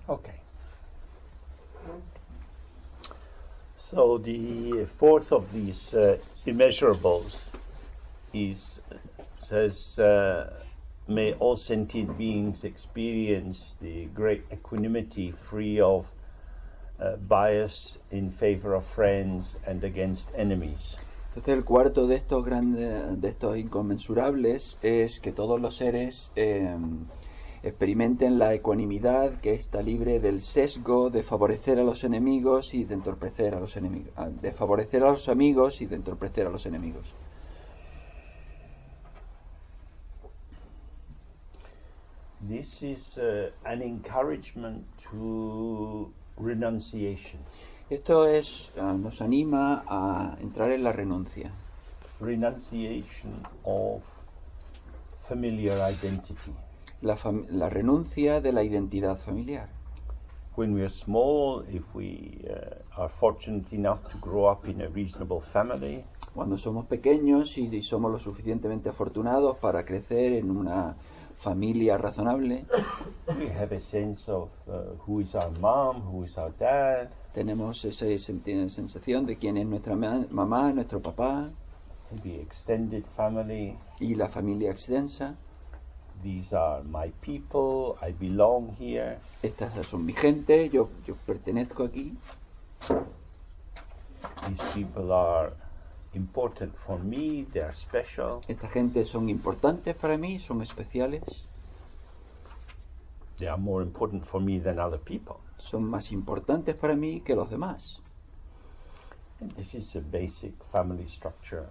Okay. So the fourth of these immeasurables says, may all sentient beings experience the great equanimity free of bias in favor of friends and against enemies. Entonces el cuarto de estos inconmensurables es que todos los seres experimenten la ecuanimidad que está libre del sesgo de favorecer a los enemigos y de entorpecer a los enemigos, de favorecer a los amigos y de entorpecer a los enemigos. This is an encouragement to renunciation. Esto nos anima a entrar en la renuncia. Renunciation of familiar identity. La renuncia de la identidad familiar. When we are small, if we are fortunate enough to grow up in a reasonable family, cuando somos pequeños y somos lo suficientemente afortunados para crecer en una familia razonable, we have a sense of who is our mom, who is our dad. Tenemos esa sensación de quién es nuestra mamá, nuestro papá. The extended family. Y la familia extensa. These are my people, I belong here. Estas son mi gente, yo pertenezco aquí. These people are important for me, they are special. Esta gente son importantes para mí, son especiales. They are more important for me than other people. Son más importantes para mí que los demás. And this is a basic family structure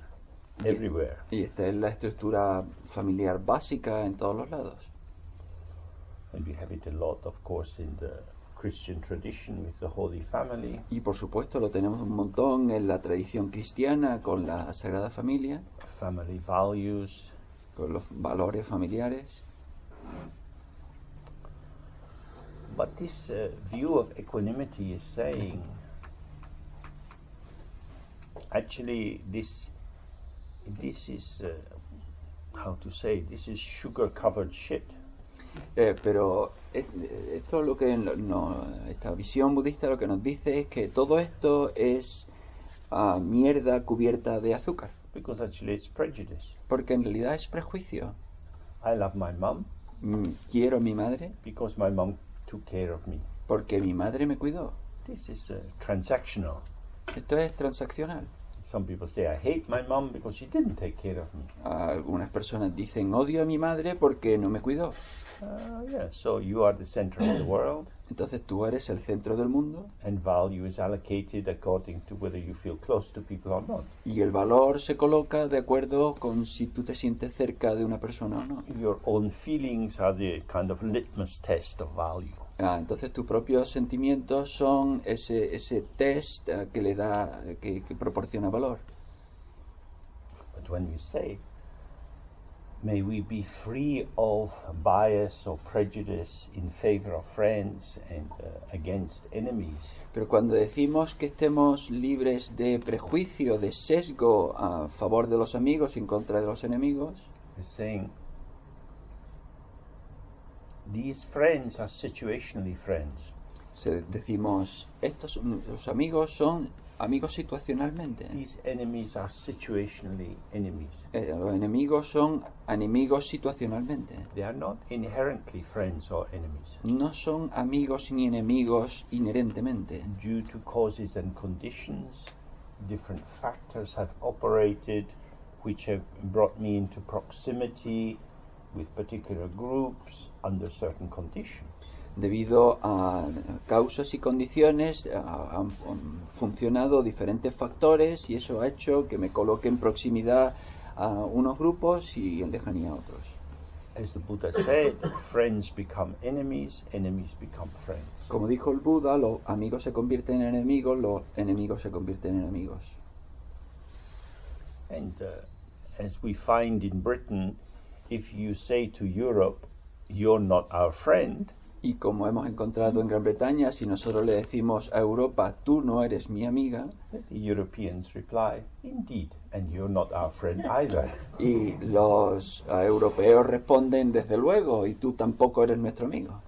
everywhere. Y esta es la estructura familiar básica en todos los lados. And we have it a lot, of course, in the Christian tradition with the Holy Family. Y por supuesto lo tenemos un montón en la tradición cristiana con la Sagrada Familia. Family values. Con los valores familiares. But this view of equanimity is saying, actually, this is how to say, this is sugar-covered shit. Pero esto lo que esta visión budista lo que nos dice es que todo esto es mierda cubierta de azúcar. Because actually it's prejudice. Porque en realidad es prejuicio. I love my mom. Quiero a mi madre. Because my mom took care of me. Porque mi madre me cuidó. This is transactional. Esto es transaccional. Some people say I hate my mom because she didn't take care of me. Algunas personas dicen odio a mi madre porque no me cuidó. Yeah, so you are the center of the world. Entonces tú eres el centro del mundo. And value is allocated according to whether you feel close to people or not. Y el valor se coloca de acuerdo con si tú te sientes cerca de una persona o no. Your own feelings are the kind of litmus test of value. Entonces tus propios sentimientos son ese test que proporciona valor. But when you say, may we be free of bias or prejudice in favor of friends and against enemies. Pero cuando decimos que estemos libres de prejuicio, de sesgo a favor de los amigos y en contra de los enemigos, we're saying these friends are situationally friends. Decimos, los amigos son amigos situacionalmente. These enemies are situationally enemies. Los enemigos son enemigos situacionalmente. They are not inherently friends or enemies. No son amigos ni enemigos inherentemente. Due to causes and conditions, different factors have operated which have brought me into proximity with particular groups under certain conditions. Debido a causas y condiciones han funcionado diferentes factores y eso ha hecho que me coloque en proximidad a unos grupos y en lejanía a otros. As the Buddha said, friends become enemies, enemies become friends. Como dijo el Buda, los amigos se convierten en enemigos, los enemigos se convierten en amigos. And as we find in Britain, if you say to Europe, you're not our friend, y como hemos encontrado en Gran Bretaña, si nosotros le decimos a Europa, tú no eres mi amiga, the Europeans reply, indeed, and you're not our friend either. Y los europeos responden, desde luego, y tú tampoco eres nuestro amigo.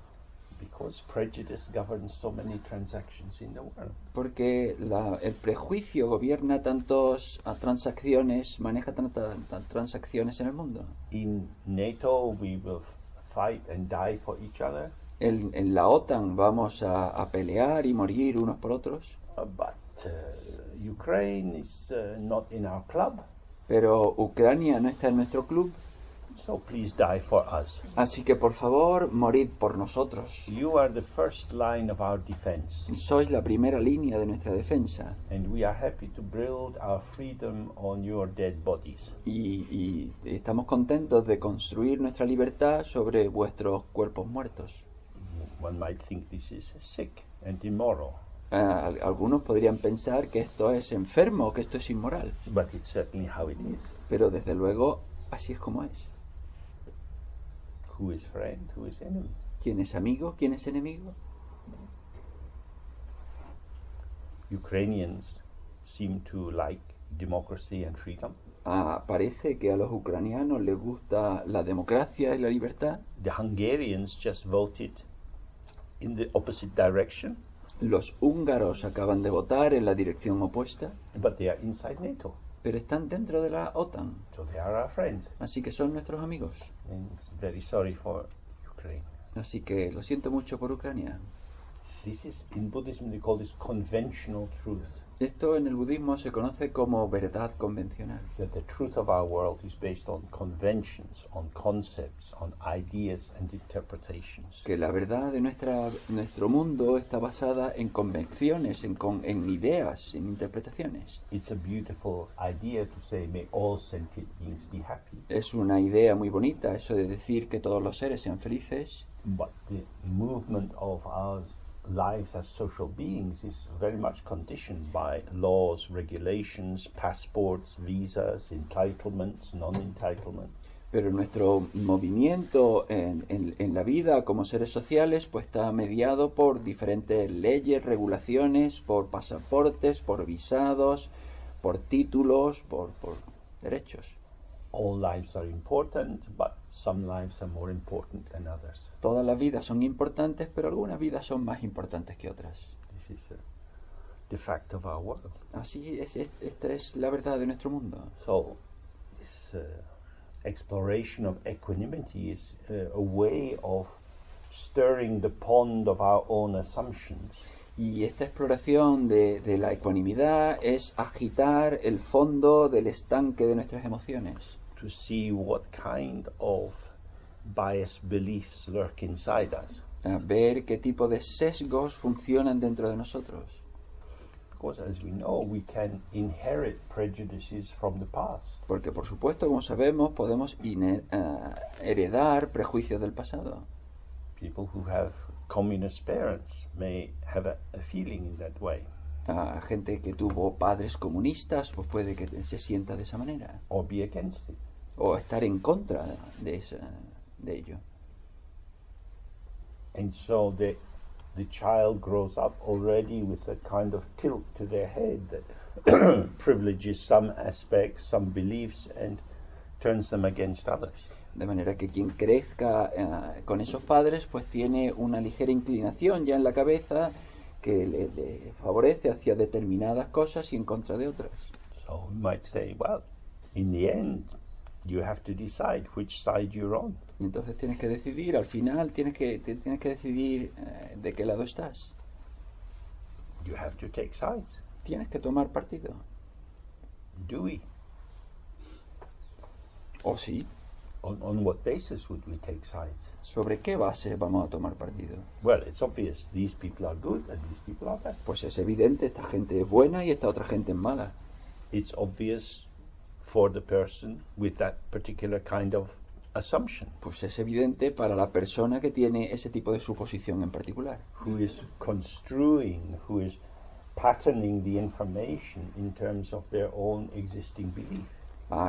Because prejudice governs so many transactions in the world. Porque el prejuicio gobierna tantas transacciones, maneja tantas transacciones en el mundo. In NATO, we will fight and die for each other. En la OTAN vamos a pelear y morir unos por otros. But Ukraine is not in our club. Pero Ucrania no está en nuestro club. So please die for us. Así que por favor, morid por nosotros. You are the first line of our defense. Sois la primera línea de nuestra defensa. And we are happy to build our freedom on your dead bodies. Y estamos contentos de construir nuestra libertad sobre vuestros cuerpos muertos. One might think this is sick and immoral. Algunos podrían pensar que esto es enfermo, que esto es inmoral. But it's certainly how it is. Pero desde luego, así es como es. Who is friend, who is enemy? ¿Quién es amigo? ¿Quién es enemigo? Ukrainians seem to like democracy and freedom. Parece que a los ucranianos les gusta la democracia y la libertad. The Hungarians just voted in the opposite direction. Los húngaros acaban de votar en la dirección opuesta. But they are inside NATO. Pero están dentro de la OTAN. So they are our friends. Así que son nuestros amigos. And it's very sorry for Ukraine. Así que lo siento mucho por Ucrania. This is, in Buddhism they call this conventional truth. Esto en el budismo se conoce como verdad convencional. That the truth of our world is based on conventions, on concepts, on ideas and interpretations. Que la verdad de nuestro mundo está basada en convenciones, en ideas, en interpretaciones. It's a beautiful idea to say, may all sentient beings be happy. Es una idea muy bonita eso de decir que todos los seres sean felices. But the movement of our lives as social beings is very much conditioned by laws, regulations, passports, visas, entitlements, non-entitlements. Pero nuestro movimiento en la vida como seres sociales pues está mediado por diferentes leyes, regulaciones, por pasaportes, por visados, por títulos, por derechos. All lives are important, but some lives are more important than others. Todas las vidas son importantes, pero algunas vidas son más importantes que otras. This is the fact of our world. Así es, esta es la verdad de nuestro mundo. So, this exploration of equanimity is a way of stirring the pond of our own assumptions. Y esta exploración de la ecuanimidad es agitar el fondo del estanque de nuestras emociones. To see what kind of biased beliefs lurk inside us. A ver qué tipo de sesgos funcionan dentro de nosotros. Because as we know, we can inherit prejudices from the past. Porque por supuesto, como sabemos, podemos heredar prejuicios del pasado. People who have communist parents may have a feeling in that way. Gente que tuvo padres comunistas, pues puede que se sienta de esa manera. Or be against it. O estar en contra de ello. And so the child grows up already with a kind of tilt to their head that privileges some aspects, some beliefs, and turns them against others. De manera que quien crezca con esos padres, pues tiene una ligera inclinación ya en la cabeza que le favorece hacia determinadas cosas y en contra de otras. So we might say, well, in the end, you have to decide which side you're on. Y entonces tienes que decidir, al final tienes que decidir de qué lado estás. You have to take sides. Tienes que tomar partido. Do we? ¿O sí? On what basis would we take sides? ¿Sobre qué base vamos a tomar partido? Well, it's obvious. These people are good and these people are bad. Pues es evidente, esta gente es buena y esta otra gente es mala. It's obvious for the person with that particular kind of assumption. Pues es evidente para la persona que tiene ese tipo de suposición en particular. Who is construing, who is patterning the information in terms of their own existing belief.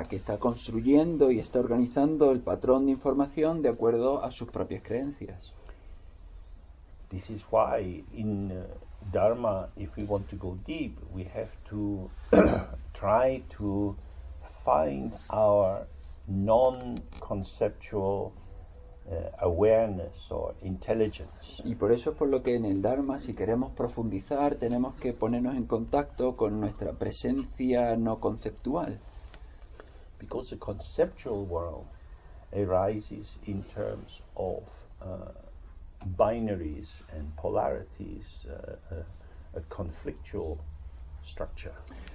Que está construyendo y está organizando el patrón de información de acuerdo a sus propias creencias. This is why in Dharma, if we want to go deep, we have to try to find our non-conceptual awareness or intelligence. Y por eso es por lo que en el Dharma, si queremos profundizar, tenemos que ponernos en contacto con nuestra presencia no conceptual. Because the conceptual world arises in terms of binaries and polarities, a conflictual structure.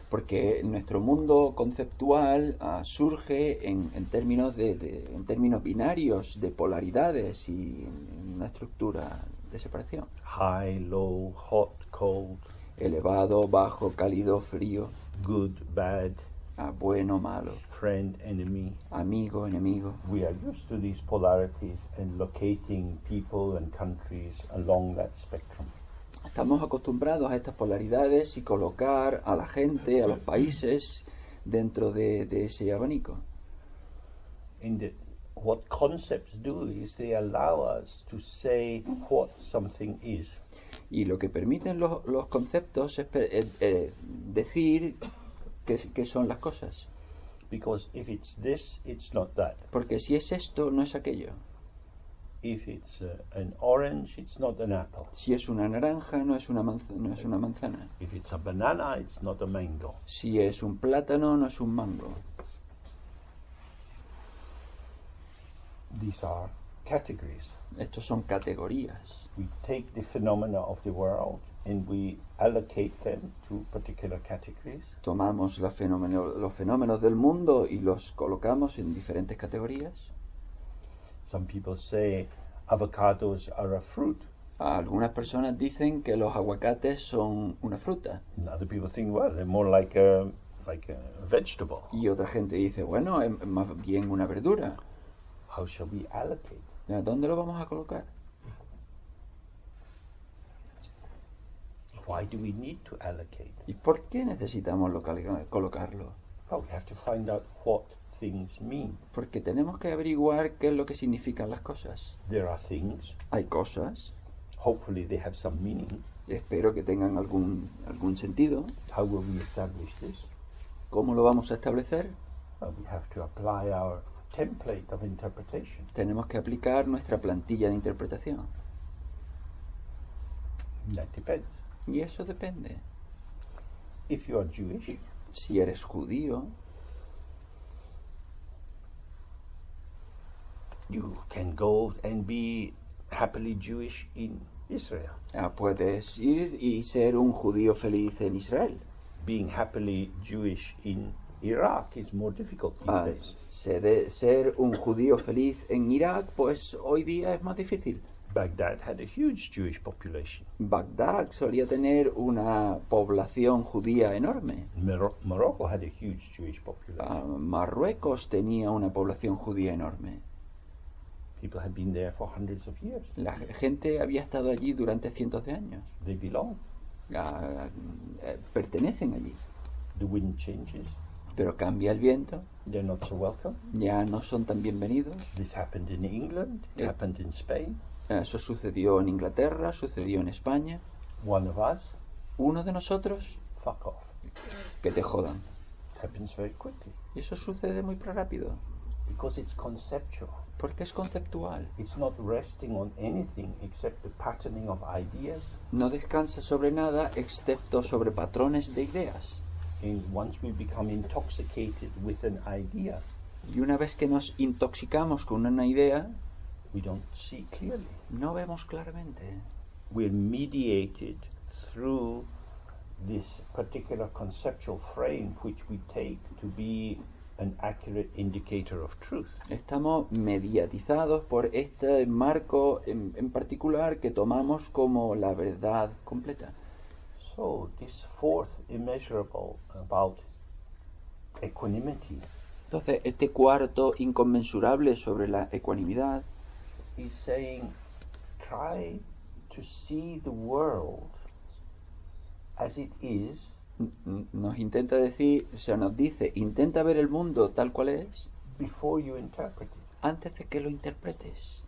Porque nuestro mundo conceptual surge en términos en términos binarios, de polaridades y en una estructura de separación. High, low, hot, cold, Elevado, bajo, cálido, frío, good, bad, bueno, malo, friend, enemy. amigo, enemigo. We are used to these polarities and locating people and countries along that spectrum. Estamos acostumbrados a estas polaridades y colocar a la gente, a los países, dentro de ese abanico. What concepts do is they allow us to say what something is. Y lo que permiten los conceptos es decir qué son las cosas. Because if it's this, it's not that. Porque si es esto, no es aquello. If it's an orange, it's not an apple. Si es una naranja, no es una manzana. If it's a banana, it's not a mango. Si es un plátano, no es un mango. These are categories. Estos son categorías. We take the phenomena of the world and we allocate them to particular categories. Tomamos los fenómenos del mundo y los colocamos en diferentes categorías. Some people say avocados are a fruit. Algunas personas dicen que los aguacates son una fruta. And other people think, well, they're more like a vegetable. Y otra gente dice, bueno, es más bien una verdura. How shall we allocate? ¿A dónde lo vamos a colocar? Why do we need to allocate? ¿Y por qué necesitamos colocarlo? Well, we have to find out what things mean. Porque tenemos que averiguar qué es lo que significan las cosas. There are things. Hay cosas. Hopefully they have some meaning. Espero que tengan algún sentido. How will we establish this? ¿Cómo lo vamos a establecer? Well, we have to apply our template of interpretation. Tenemos que aplicar nuestra plantilla de interpretación. That depends. Y eso depende. If you are Jewish, Si eres judío, you can go and be happily Jewish in Israel. puedes ir y ser un judío feliz en Israel. Being happily Jewish in Iraq is more difficult these days. Ser un judío feliz en Irak, pues hoy día es más difícil. Baghdad had a huge Jewish population. Bagdad solía tener una población judía enorme. Morocco had a huge Jewish population. Marruecos tenía una población judía enorme. People had been there for hundreds of years. La gente había estado allí durante cientos de años. They belong. Pertenecen allí. The wind changes. Pero cambia el viento, They're not so welcome. ya no son tan bienvenidos. This happened in England. It happened in Spain. Eso sucedió en Inglaterra, sucedió en España. One of us, Uno de nosotros, fuck off. que te jodan. It happens very quickly Y eso sucede muy rápido, because it's conceptual. porque es conceptual. It's not resting on anything except the patterning of ideas. No descansa sobre nada excepto sobre patrones de ideas. And once we become intoxicated with an idea, Y una vez que nos intoxicamos con una idea, we don't see clearly. no vemos claramente. We're mediated through this particular conceptual frame which we take to be an accurate indicator of truth. Estamos mediatizados por este marco en particular que tomamos como la verdad completa. So this fourth immeasurable about equanimity Entonces, este cuarto inconmensurable sobre la ecuanimidad is saying try to see the world as it is nos intenta decir, o sea, nos dice, intenta ver el mundo tal cual es before you interpret it. antes de que lo interpretes.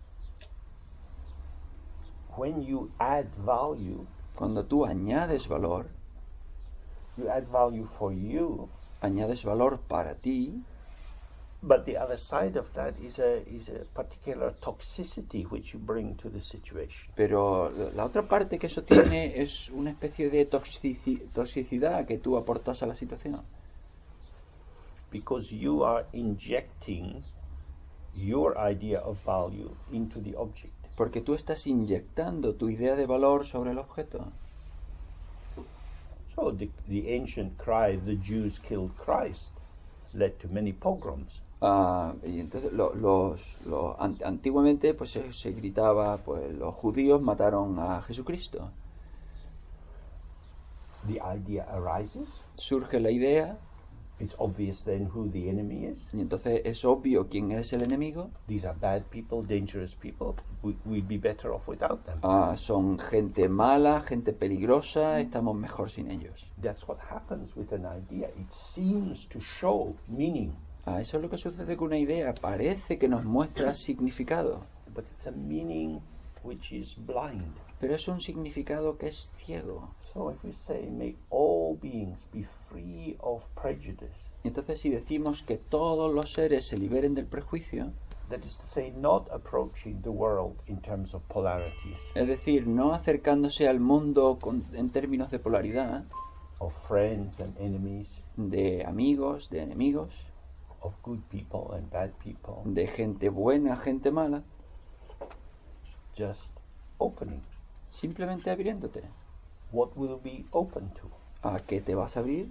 When you add value, Cuando tú añades valor you add value for you, añades valor para ti, But the other side of that is a particular toxicity which you bring to the situation. Pero la otra parte que eso tiene es una especie de toxicidad que tú aportas a la situación. Because you are injecting your idea of value into the object. Porque tú estás inyectando tu idea de valor sobre el objeto. So the ancient cry, "The Jews killed Christ," led to many pogroms. Y entonces antiguamente pues se gritaba, pues los judíos mataron a Jesucristo. The idea arises. Surge la idea. It's obvious then who the enemy is. Y entonces es obvio quién es el enemigo. These are bad people, dangerous people. We'd be better off without them. Son gente mala, gente peligrosa, estamos mejor sin ellos. That's what happens with an idea. It seems to show meaning. Eso es lo que sucede con una idea. Parece que nos muestra significado. But it's a meaning which is blind. Pero es un significado que es ciego. So if we say, "May all beings be free of prejudice," entonces si decimos que todos los seres se liberen del prejuicio, that is to say, not approaching the world in terms of polarities, es decir, no acercándose al mundo en términos de polaridad, of friends and enemies, de amigos, de enemigos, of good people and bad people, de gente buena, gente mala, just opening. simplemente abriéndote. What will be open to? ¿A qué te vas a abrir?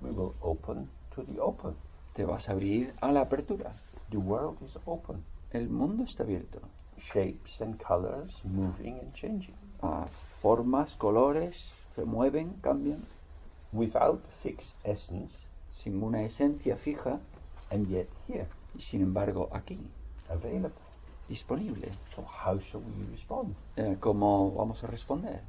We will open to the open. Te vas a abrir a la apertura. The world is open. El mundo está abierto. Shapes and colors moving and changing. Formas, colores, se mueven, cambian. Without fixed essence. Sin una esencia fija. And yet here. Y sin embargo aquí. Available. Disponible. So how shall we respond? ¿Cómo vamos a responder?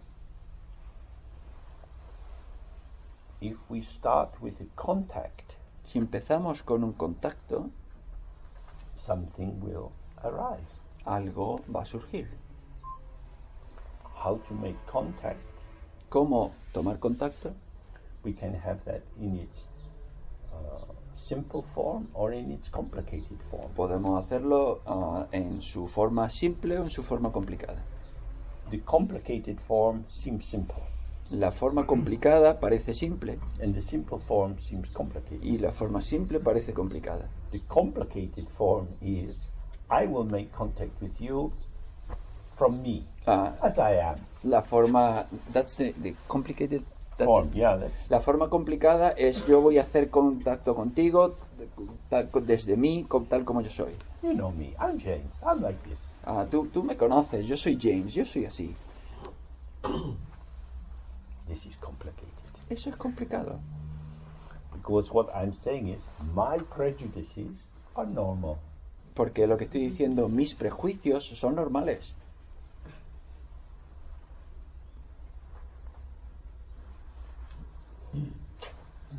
If we start with a contact, si empezamos con un contacto, something will arise. Algo va a surgir. How to make contact? ¿Cómo tomar contacto? We can have that in its simple form or in its complicated form. Podemos hacerlo en su forma simple o en su forma complicada. The complicated form seems simple. La forma complicada parece simple. And the simple form seems complicated. Y la forma simple parece complicada. The complicated form is, I will make contact with you from me, as I am. La forma, that's the complicated form, yeah, that's la forma complicada es yo voy a hacer contacto contigo desde mí, tal como yo soy. You know me, I'm James, I'm like this. Tú me conoces, yo soy James, yo soy así. This is complicated. Eso es complicado. Because what I'm saying is, my prejudices are normal. Porque lo que estoy diciendo, mis prejuicios son normales.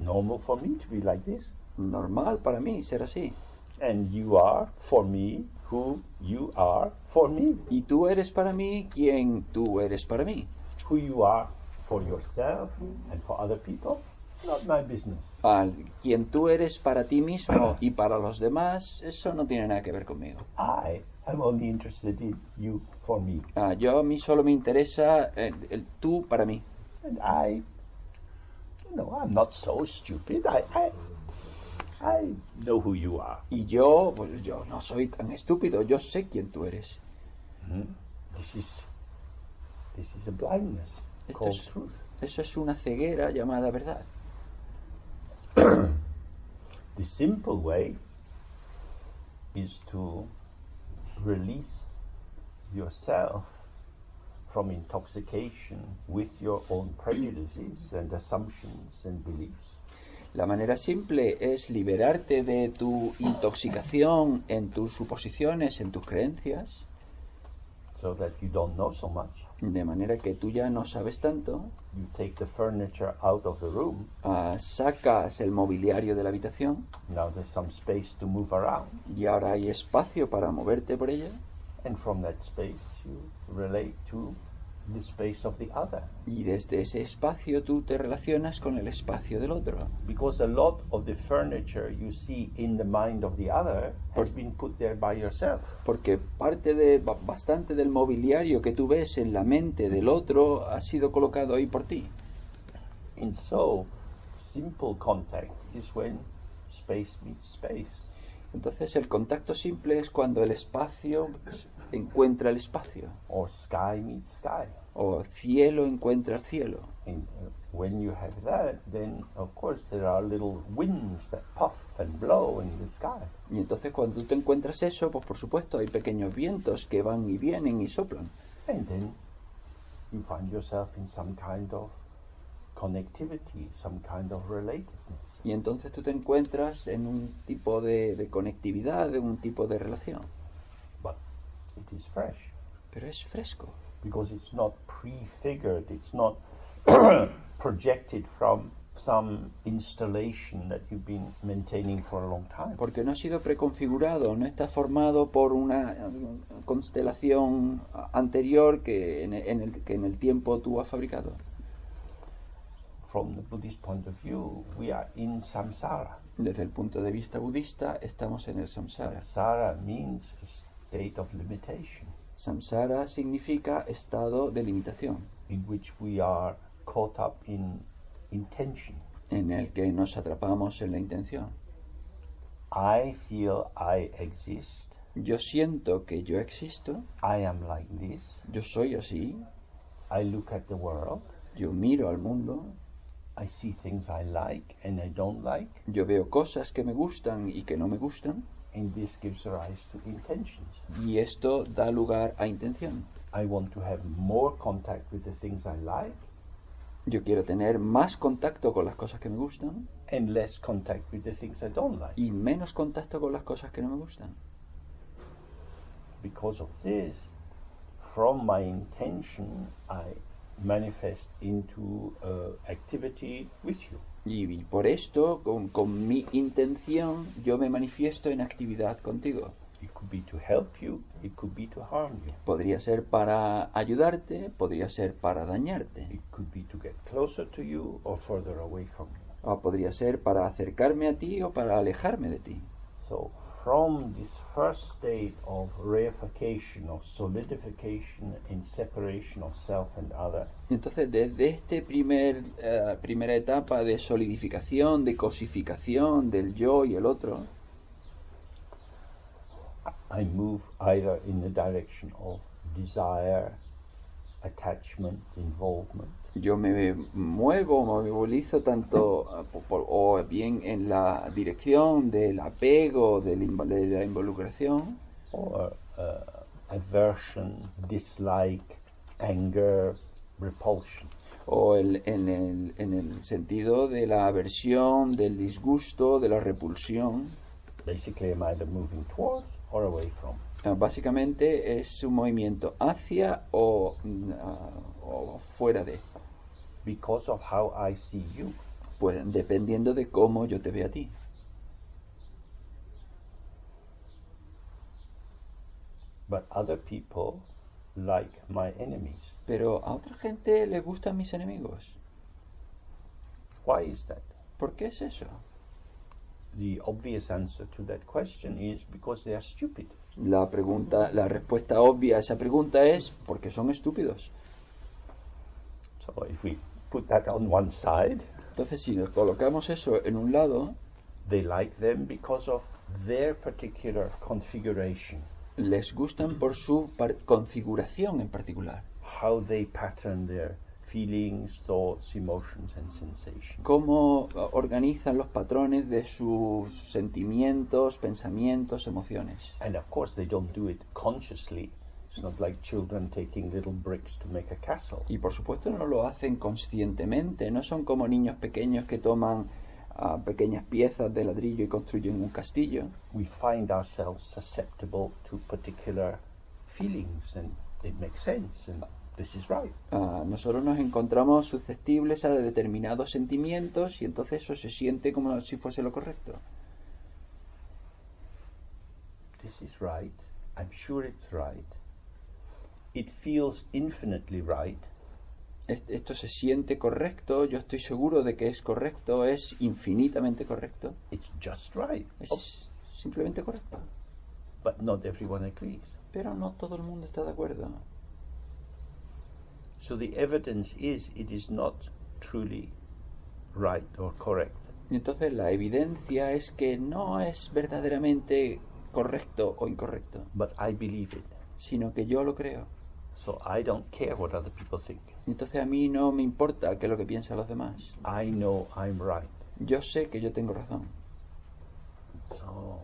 Normal for me to be like this. Normal para mí ser así. And you are for me who you are for me. Y tú eres para mí quien tú eres para mí. Who you are for yourself and for other people, not my business. Quien tú eres para ti mismo y para los demás, eso no tiene nada que ver conmigo. I'm only interested in you for me. Yo a mí solo me interesa el tú para mí. And I'm not so stupid. I know who you are. Y yo no soy tan estúpido. Yo sé quién tú eres. This is a blindness called truth. Eso es una ceguera llamada verdad. The simple way is to release yourself from intoxication with your own prejudices and assumptions and beliefs. La manera simple es liberarte de tu intoxicación en tus suposiciones, en tus creencias. So that you don't know so much. De manera que tú ya no sabes tanto. You take the furniture out of the room. Sacas el mobiliario de la habitación. Now there's some space to move around. Y ahora hay espacio para moverte por ella. And from that space you relate to the space of the other. Y desde ese espacio tú te relacionas con el espacio del otro. Because a lot of the furniture you see in the mind of the other has been put there by yourself. Porque bastante del mobiliario que tú ves en la mente del otro ha sido colocado ahí por ti. And so, simple contact is when space meets space. Entonces el contacto simple es cuando el espacio encuentra el espacio. Or sky meets sky. O cielo encuentra el cielo. And when you have that, then of course there are little winds that puff and blow in the sky. Y entonces cuando tú te encuentras eso, pues por supuesto hay pequeños vientos que van y vienen y soplan. And then you find yourself in some kind of connectivity, some kind of relatedness. Y entonces tú te encuentras en un tipo de conectividad, en un tipo de relación. But it is fresh. Pero es fresco. Because it's not prefigured, it's not projected from some installation that you've been maintaining for a long time. Porque no ha sido preconfigurado, no está formado por una constelación anterior que en el tiempo tú has fabricado. From the Buddhist point of view, we are in samsara. Desde el punto de vista budista, estamos en el samsara. Samsara means a state of limitation. Samsara significa estado de limitación, in which we are caught up in intention. en el que nos atrapamos en la intención. I feel I exist. Yo siento que yo existo, I am like this. yo soy así, I look at the world. yo miro al mundo, I see things I like and I don't like. yo veo cosas que me gustan y que no me gustan, And this gives rise to intentions. y esto da lugar a intención. I want to have more contact with the things I like Yo quiero tener más contacto con las cosas que me gustan and less contact with the things I don't like. y menos contacto con las cosas que no me gustan. Because of this, from my intention, I manifest into activity with you. Y por esto, con mi intención, yo me manifiesto en actividad contigo. It could be to help you, it could be to harm you. Podría ser para ayudarte, podría ser para dañarte. It could be to get closer to you or further away from you. O podría ser para acercarme a ti o para alejarme de ti. So from this first state of reification, of solidification and separation of self and other, Entonces, desde este primera etapa de solidificación, de cosificación del yo y el otro, I move either in the direction of desire, attachment, involvement, yo me muevo, me movilizo tanto o bien en la dirección del apego, de la involucración, or aversion, dislike, anger, repulsion. o en el sentido de la aversión, del disgusto, de la repulsión. Basically, I'm either moving towards or away from. Básicamente es un movimiento hacia o fuera de, Because of how I see you. pues dependiendo de cómo yo te veo a ti. But other people like my enemies. Pero a otra gente le gustan mis enemigos. Why is that? ¿Por qué es eso? The obvious answer to that question is because they are stupid. La respuesta obvia a esa pregunta es porque son estúpidos. So if we put that on one side, Entonces, si nos colocamos eso en un lado, they like them because of their particular configuration, les gustan por su configuración en particular. how they pattern their feelings, thoughts, emotions and sensations. Cómo organizan los patrones de sus sentimientos, pensamientos, emociones. And of course they don't do it consciously. It's not like children taking little bricks to make a castle. Y por supuesto no lo hacen conscientemente, no son como niños pequeños que toman pequeñas piezas de ladrillo y construyen un castillo. We find ourselves susceptible to particular feelings and it makes sense and this is right. Nosotros nos encontramos susceptibles a determinados sentimientos y entonces eso se siente como si fuese lo correcto. This is right. I'm sure it's right. it feels infinitely right, esto se siente correcto, yo estoy seguro de que es correcto, es infinitamente correcto, it's just right. es simplemente correcto. But not everyone agrees. Pero no todo el mundo está de acuerdo. So the evidence is it is not truly right or correct. Y entonces la evidencia es que no es verdaderamente correcto o incorrecto, But I believe it. sino que yo lo creo. So I don't care what other people think. Y entonces a mí no me importa qué es lo que piensan los demás. I know I'm right. Yo sé que yo tengo razón. So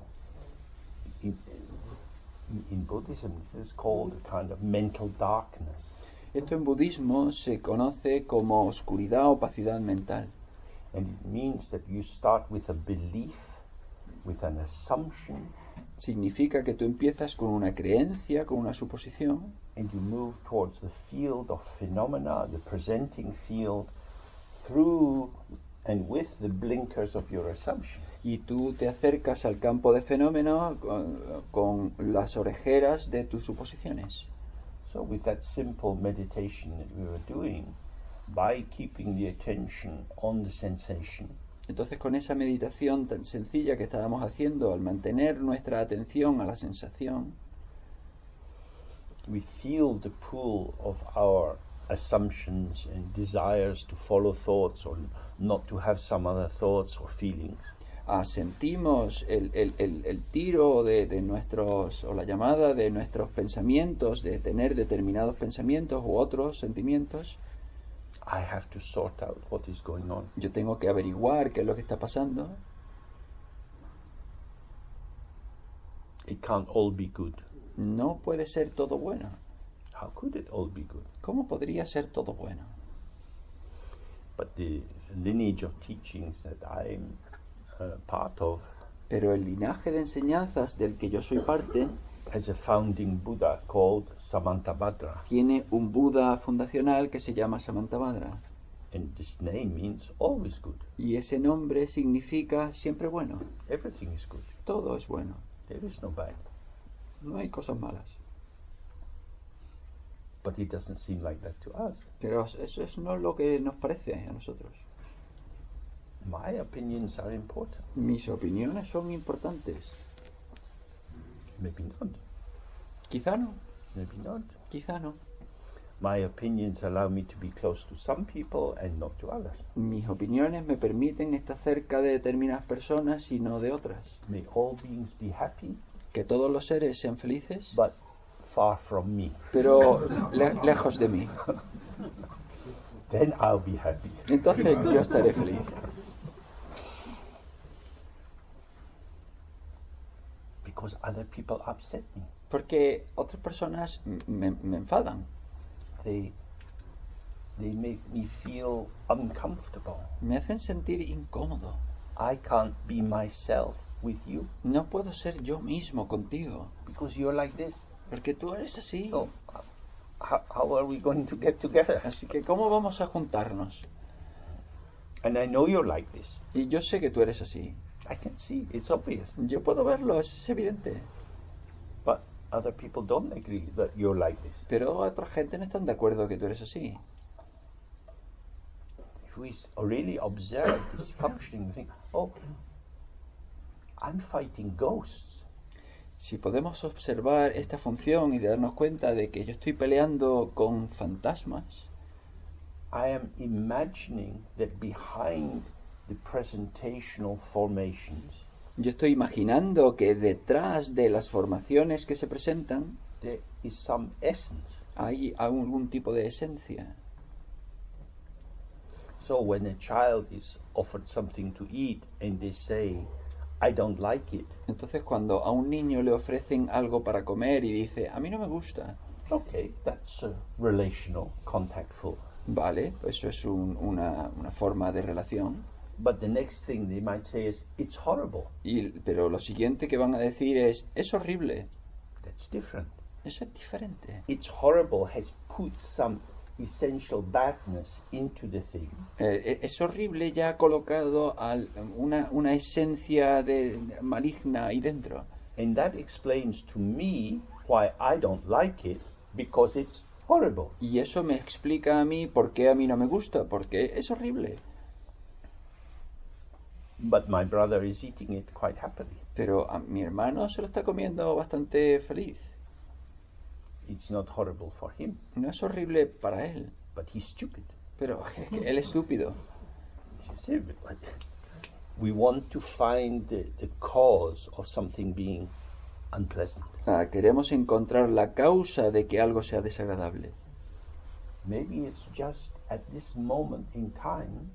in Buddhism, this is called a kind of mental darkness. Esto en budismo se conoce como oscuridad o opacidad mental. And it means that you start with a belief, with an assumption, Significa que tú empiezas con una creencia, con una suposición, and you move towards the field of phenomena, the presenting field, through and with the blinkers of your assumption. y tú te acercas al campo de fenómenos con las orejeras de tus suposiciones. So with that simple meditation that we were doing, by keeping the attention on the sensation, Entonces, con esa meditación tan sencilla que estábamos haciendo, al mantener nuestra atención a la sensación, we feel the pull of our assumptions and desires to follow thoughts or not to have some other thoughts or feelings. sentimos el tiro de nuestros, o la llamada de nuestros pensamientos, de tener determinados pensamientos u otros sentimientos. I have to sort out what is going on. Yo tengo que averiguar qué es lo que está pasando. It can't all be good. No puede ser todo bueno. How could it all be good? ¿Cómo podría ser todo bueno? But the lineage of teachings that I'm part of Pero el linaje de enseñanzas del que yo soy parte has a founding Buddha called Samantabhadra. tiene un Buda fundacional que se llama Samantabhadra. And this name means always good. Y ese nombre significa siempre bueno. Everything is good. Todo es bueno. There is no bad. No hay cosas malas. But it doesn't seem like that to us. Pero eso es no lo que nos parece a nosotros. My opinions are important. Mis opiniones son importantes. Maybe not. Quizá no. Maybe not. Quizá no. My opinions allow me to be close to some people and not to others. Mis opiniones me permiten estar cerca de determinadas personas y no de otras. May all beings be happy, Que todos los seres sean felices, but far from me. pero lejos de mí. Then I'll be happy. Entonces yo estaré feliz. Because other people upset me. Porque otras personas me enfadan. They make me feel uncomfortable. Me hacen sentir incómodo. I can't be myself with you No puedo ser yo mismo contigo. because you're like this. Porque tú eres así. So how are we going to get together? Así que ¿cómo vamos a juntarnos? And I know you're like this. Y yo sé que tú eres así. I can see, it's obvious. Yo puedo verlo, es evidente. But other people don't agree that you're like this. Pero otra gente no están de acuerdo que tú eres así. If we really observe this functioning, we think, oh, I'm fighting ghosts. Si podemos observar esta función y darnos cuenta de que yo estoy peleando con fantasmas, I am imagining that behind the presentational formations, yo estoy imaginando que detrás de las formaciones que se presentan there is some essence. hay algún tipo de esencia. So when a child is offered something to eat and they say, I don't like it, Entonces cuando a un niño le ofrecen algo para comer y dice, a mí no me gusta, okay, that's relational, contactful. vale, eso es una forma de relación. But the next thing they might say is, it's horrible. Pero lo siguiente que van a decir es horrible. That's different. Eso es diferente. It's horrible has put some essential badness into the thing. Es horrible ya ha colocado una esencia maligna ahí dentro. And that explains to me why I don't like it. because it's horrible. Y eso me explica a mí por qué a mí no me gusta, porque es horrible. But my brother is eating it quite happily. Pero a mi hermano se lo está comiendo bastante feliz. It's not horrible for him, No es horrible para él, but he's stupid. pero es que él es estúpido. You see, but we want to find the cause of something being unpleasant. Queremos encontrar la causa de que algo sea desagradable. Maybe it's just at this moment in time,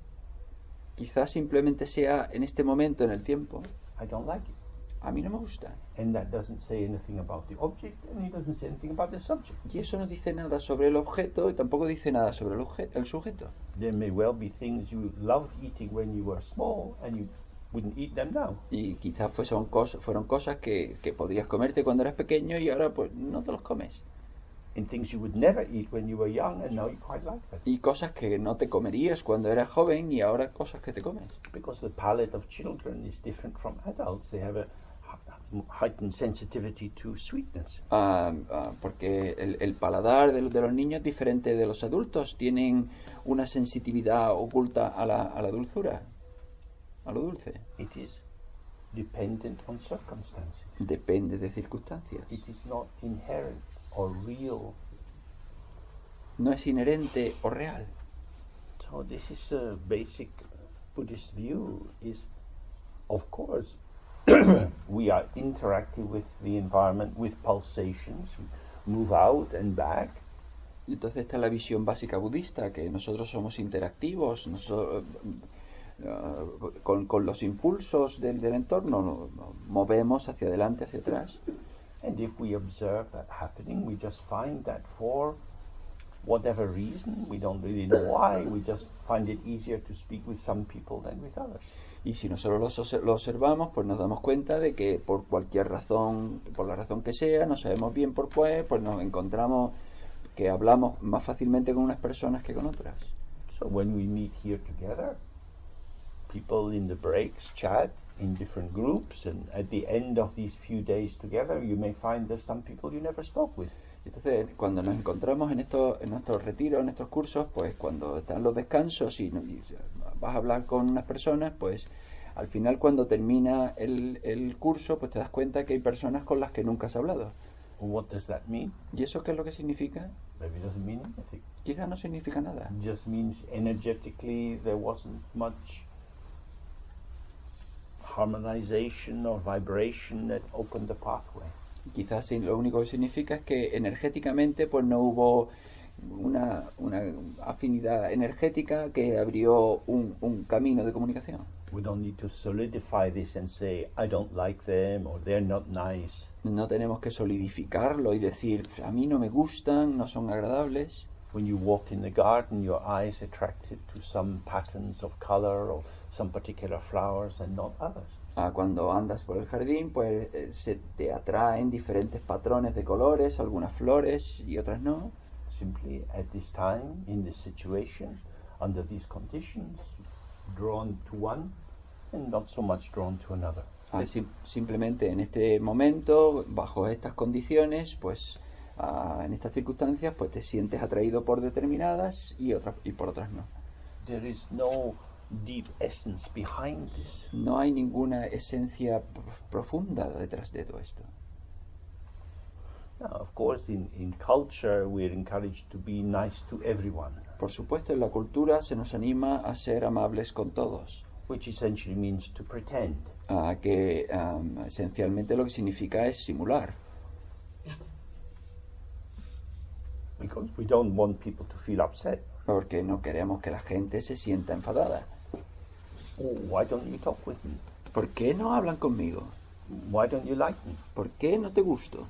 Quizás simplemente sea en este momento en el tiempo. I don't like it. A mí no me gusta. And that doesn't say anything about the object, and it doesn't say anything about the subject. Y eso no dice nada sobre el objeto y tampoco dice nada sobre el sujeto. There may well be things you loved eating when you were small, and you wouldn't eat them now. Y quizás fueron cosas que podrías comerte cuando eras pequeño y ahora pues no te los comes. And things you would never eat when you were young, and now you quite like them. Y cosas que no te comerías cuando eras joven y ahora cosas que te comes. Because the palate of children is different from adults. They have a heightened sensitivity to sweetness. Porque el paladar de los niños es diferente de los adultos. Tienen una sensitividad oculta a la dulzura, a lo dulce. It is dependent on circumstances. Depende de circunstancias. It is not inherent or real. No es inherente o real. So this is a basic Buddhist view, is of course we are interacting with the environment with pulsations, we move out and back. Y entonces esta es la visión básica budista, que nosotros somos interactivos, con los impulsos del entorno, nos movemos hacia adelante, hacia atrás. And if we observe that happening, we just find that for whatever reason, we don't really know why, we just find it easier to speak with some people than with others. Y si nosotros lo observamos, pues nos damos cuenta de que por cualquier razón, por la razón que sea, no sabemos bien por qué, pues nos encontramos que hablamos más fácilmente con unas personas que con otras. So when we meet here together, people in the breaks chat in different groups, and at the end of these few days together, you may find there's some people you never spoke with. Entonces, cuando nos encontramos en estos retiros, en estos cursos, pues cuando están los descansos y vas a hablar con unas personas, pues al final cuando termina el curso, pues te das cuenta que hay personas con las que nunca has hablado. What does that mean? ¿Y eso qué es lo que significa? Maybe it doesn't mean anything. Quizás no significa nada. It just means energetically there wasn't much harmonization or vibration that opened the pathway. Quizás lo único que significa es que energéticamente pues no hubo una afinidad energética que abrió un camino de comunicación. We don't need to solidify this and say, I don't like them or they're not nice. No tenemos que solidificarlo y decir, a mí no me gustan, no son agradables. When you walk in the garden, your eyes attracted to some patterns of color or some particular flowers and not others. Cuando andas por el jardín, pues se te atraen diferentes patrones de colores, algunas flores y otras no. Simply at this time, in this situation, under these conditions, drawn to one and not so much drawn to another. Simplemente en este momento, bajo estas condiciones, pues en estas circunstancias, pues te sientes atraído por determinadas y por otras no. There is no deep essence behind this. No hay ninguna esencia profunda detrás de todo esto. Now, of course, in culture, we're encouraged to be nice to everyone. Por supuesto, en la cultura se nos anima a ser amables con todos. Which essentially means to pretend. Que esencialmente lo que significa es simular. Because we don't want people to feel upset. Porque no queremos que la gente se sienta enfadada. Why don't you talk with me? ¿Por qué no hablan conmigo? Why don't you like me? ¿Por qué no te gusto?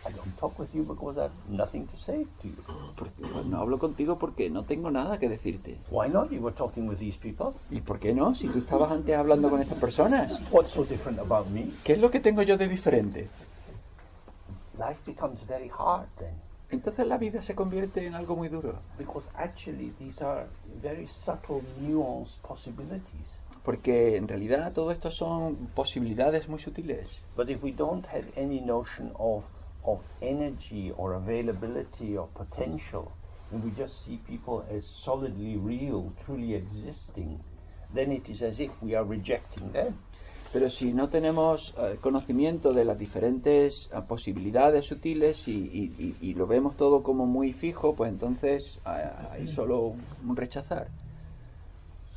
I don't talk with you because I have nothing to say to you. No hablo contigo porque no tengo nada que decirte. Why not? You were talking with these people. ¿Y por qué no? Si tú estabas antes hablando con estas personas. What's so different about me? ¿Qué es lo que tengo yo de diferente? Life becomes very hard then. Entonces la vida se convierte en algo muy duro. Because actually these are very subtle, nuanced possibilities. Porque en realidad todo esto son posibilidades muy sutiles. But if we don't have any notion of of energy or availability or potential, and we just see people as solidly real, truly existing, then it is as if we are rejecting them. Pero si no tenemos conocimiento de las diferentes posibilidades sutiles y lo vemos todo como muy fijo, pues entonces hay solo un rechazar.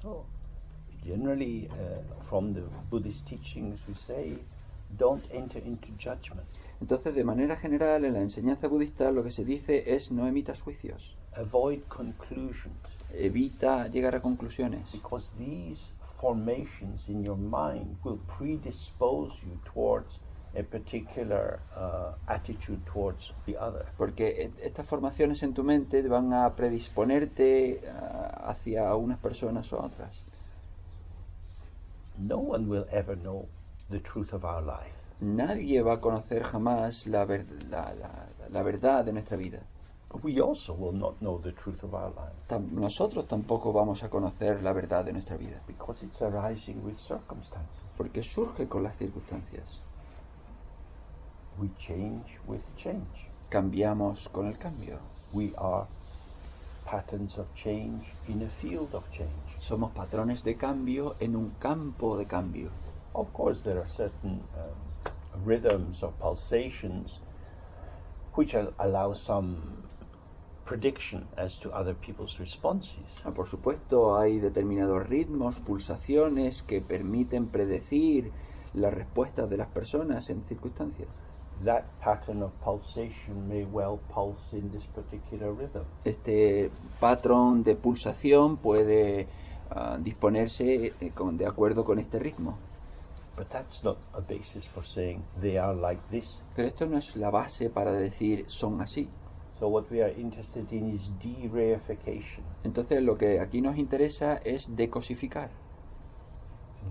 So, generally, from the Buddhist teachings, we say, don't enter into judgment. Entonces, de manera general, en la enseñanza budista lo que se dice es no emitas juicios. Avoid conclusions. Evita llegar a conclusiones. Because these formations in your mind will predispose you towards a particular attitude towards the other. Porque estas formaciones en tu mente van a predisponerte hacia unas personas o otras. No one will ever know the truth of our life. Nadie va a conocer jamás la verdad de nuestra vida. We also will not know the truth of our lives. Nosotros tampoco vamos a conocer la verdad de nuestra vida. Because it's arising with circumstances. Porque surge con las circunstancias. We change with change. Cambiamos con el cambio. We are patterns of change in a field of change. Somos patrones de cambio en un campo de cambio. Of course, there are certain rhythms or pulsations which allow some prediction as to other people's responses. Por supuesto, hay determinados ritmos, pulsaciones que permiten predecir las respuestas de las personas en circunstancias. That pattern of pulsation may well pulse in this particular rhythm. Este patrón de pulsación puede disponerse de acuerdo con este ritmo. But that's not a basis for saying they are like this. Pero esto no es la base para decir son así. So what we are interested in is de-reification. Entonces lo que aquí nos interesa es decosificar.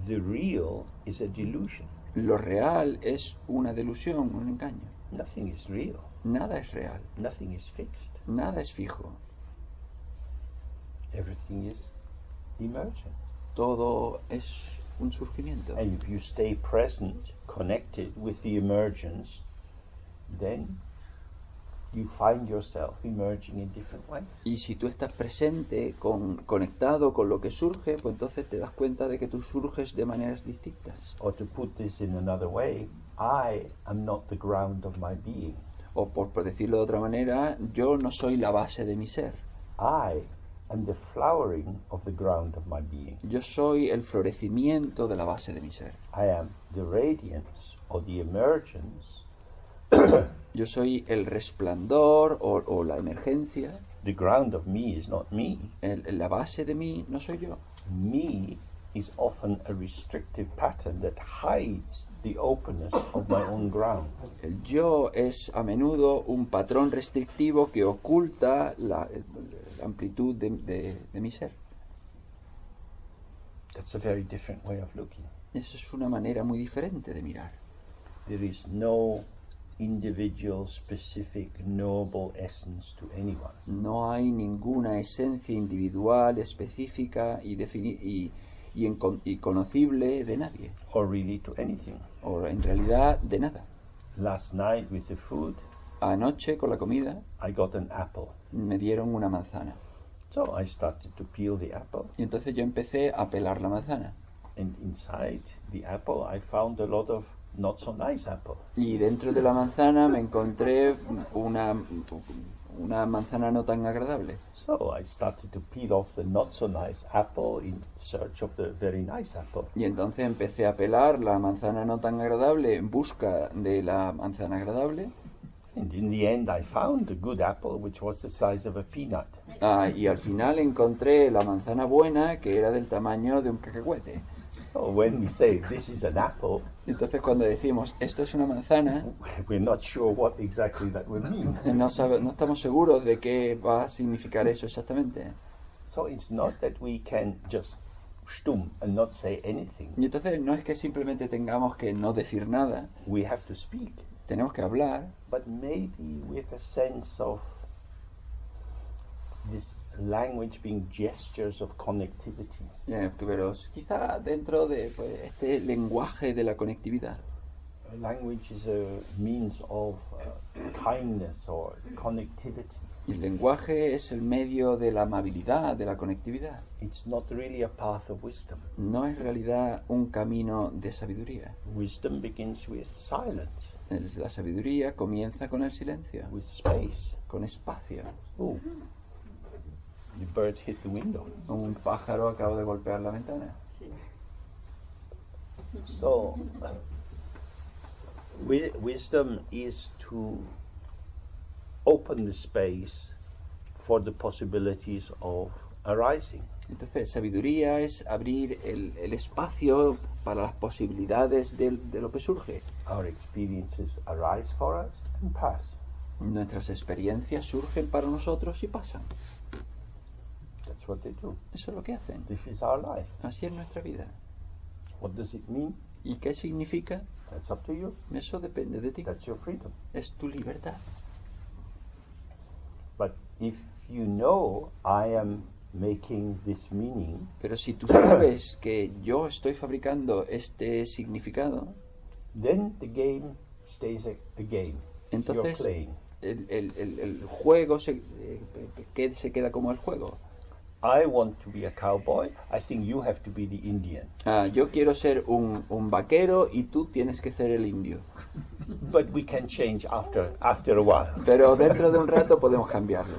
The real is a delusion. Lo real es una delusión, un engaño. Nothing is real. Nada es real. Nothing is fixed. Nada es fijo. Everything is emergent. Todo es un surgimiento. And if you stay present, connected with the emergence, then you find yourself emerging in different ways. Y si tú estás presente, conectado con lo que surge, pues entonces te das cuenta de que tú surges de maneras distintas. Or to put this in another way, I am not the ground of my being. O por decirlo de otra manera, yo no soy la base de mi ser. I am the flowering of the ground of my being. Yo soy el florecimiento de la base de mi ser. I am the radiance or the emergence. Yo soy el resplandor o la emergencia. The ground of me is not me. La base de mí no soy yo. Me is often a restrictive pattern that hides the openness of my own ground. El yo es a menudo un patrón restrictivo que oculta la amplitud de mi ser. That's a very different way of looking. Eso es una manera muy diferente de mirar. There is no individual, specific, knowable essence to anyone. No hay ninguna esencia individual, específica y conocible de nadie. Or really to anything. O en realidad de nada. Last night with the food, Anoche con la comida I got an apple. me dieron una manzana. So I started to peel the apple. Y entonces yo empecé a pelar la manzana. And inside the apple I found a lot of not so nice apple. Y dentro de la manzana me encontré una manzana no tan agradable. So I started to peel off the not so nice apple in search of the very nice apple. Y entonces empecé a pelar la manzana no tan agradable en busca de la manzana agradable. And in the end I found a good apple which was the size of a peanut. Y al final encontré la manzana buena que era del tamaño de un cacahuete. So when we say this is an apple, Entonces cuando decimos esto es una manzana, we're not sure what exactly that would mean. no estamos seguros de qué va a significar eso exactamente. So it's not that we can just stumm and not say anything. Y entonces no es que simplemente tengamos que no decir nada, We have to speak, tenemos que hablar, but maybe with a sense of this language being gestures of connectivity. pero quizá dentro de este lenguaje de la conectividad. Language is a means of kindness or connectivity. Y el lenguaje es el medio de la amabilidad, de la conectividad. It's not really a path of wisdom. No es en realidad un camino de sabiduría. Wisdom begins with silence, La sabiduría comienza con el silencio, with space. con espacio. Oh, the bird hit the window. Un pájaro acaba de golpear la ventana. So, wisdom is to open the space for the possibilities of arising. Entonces, sabiduría es abrir el espacio para las posibilidades de lo que surge. Our experiences arise for us and pass. Nuestras experiencias surgen para nosotros y pasan. That's what they do. Eso es lo que hacen. This is our life. Así es nuestra vida. What does it mean? ¿Y qué significa? That's up to you. Eso depende de ti. That's your freedom. Es tu libertad. But if you know I am making this meaning, Pero si tú sabes que yo estoy fabricando este significado, then the game stays a game. entonces You're playing. el juego se queda como el juego. I want to be a cowboy. I think you have to be the Indian. Yo quiero ser un vaquero y tú tienes que ser el indio. But we can change after a while. Pero dentro de un rato podemos cambiarlo.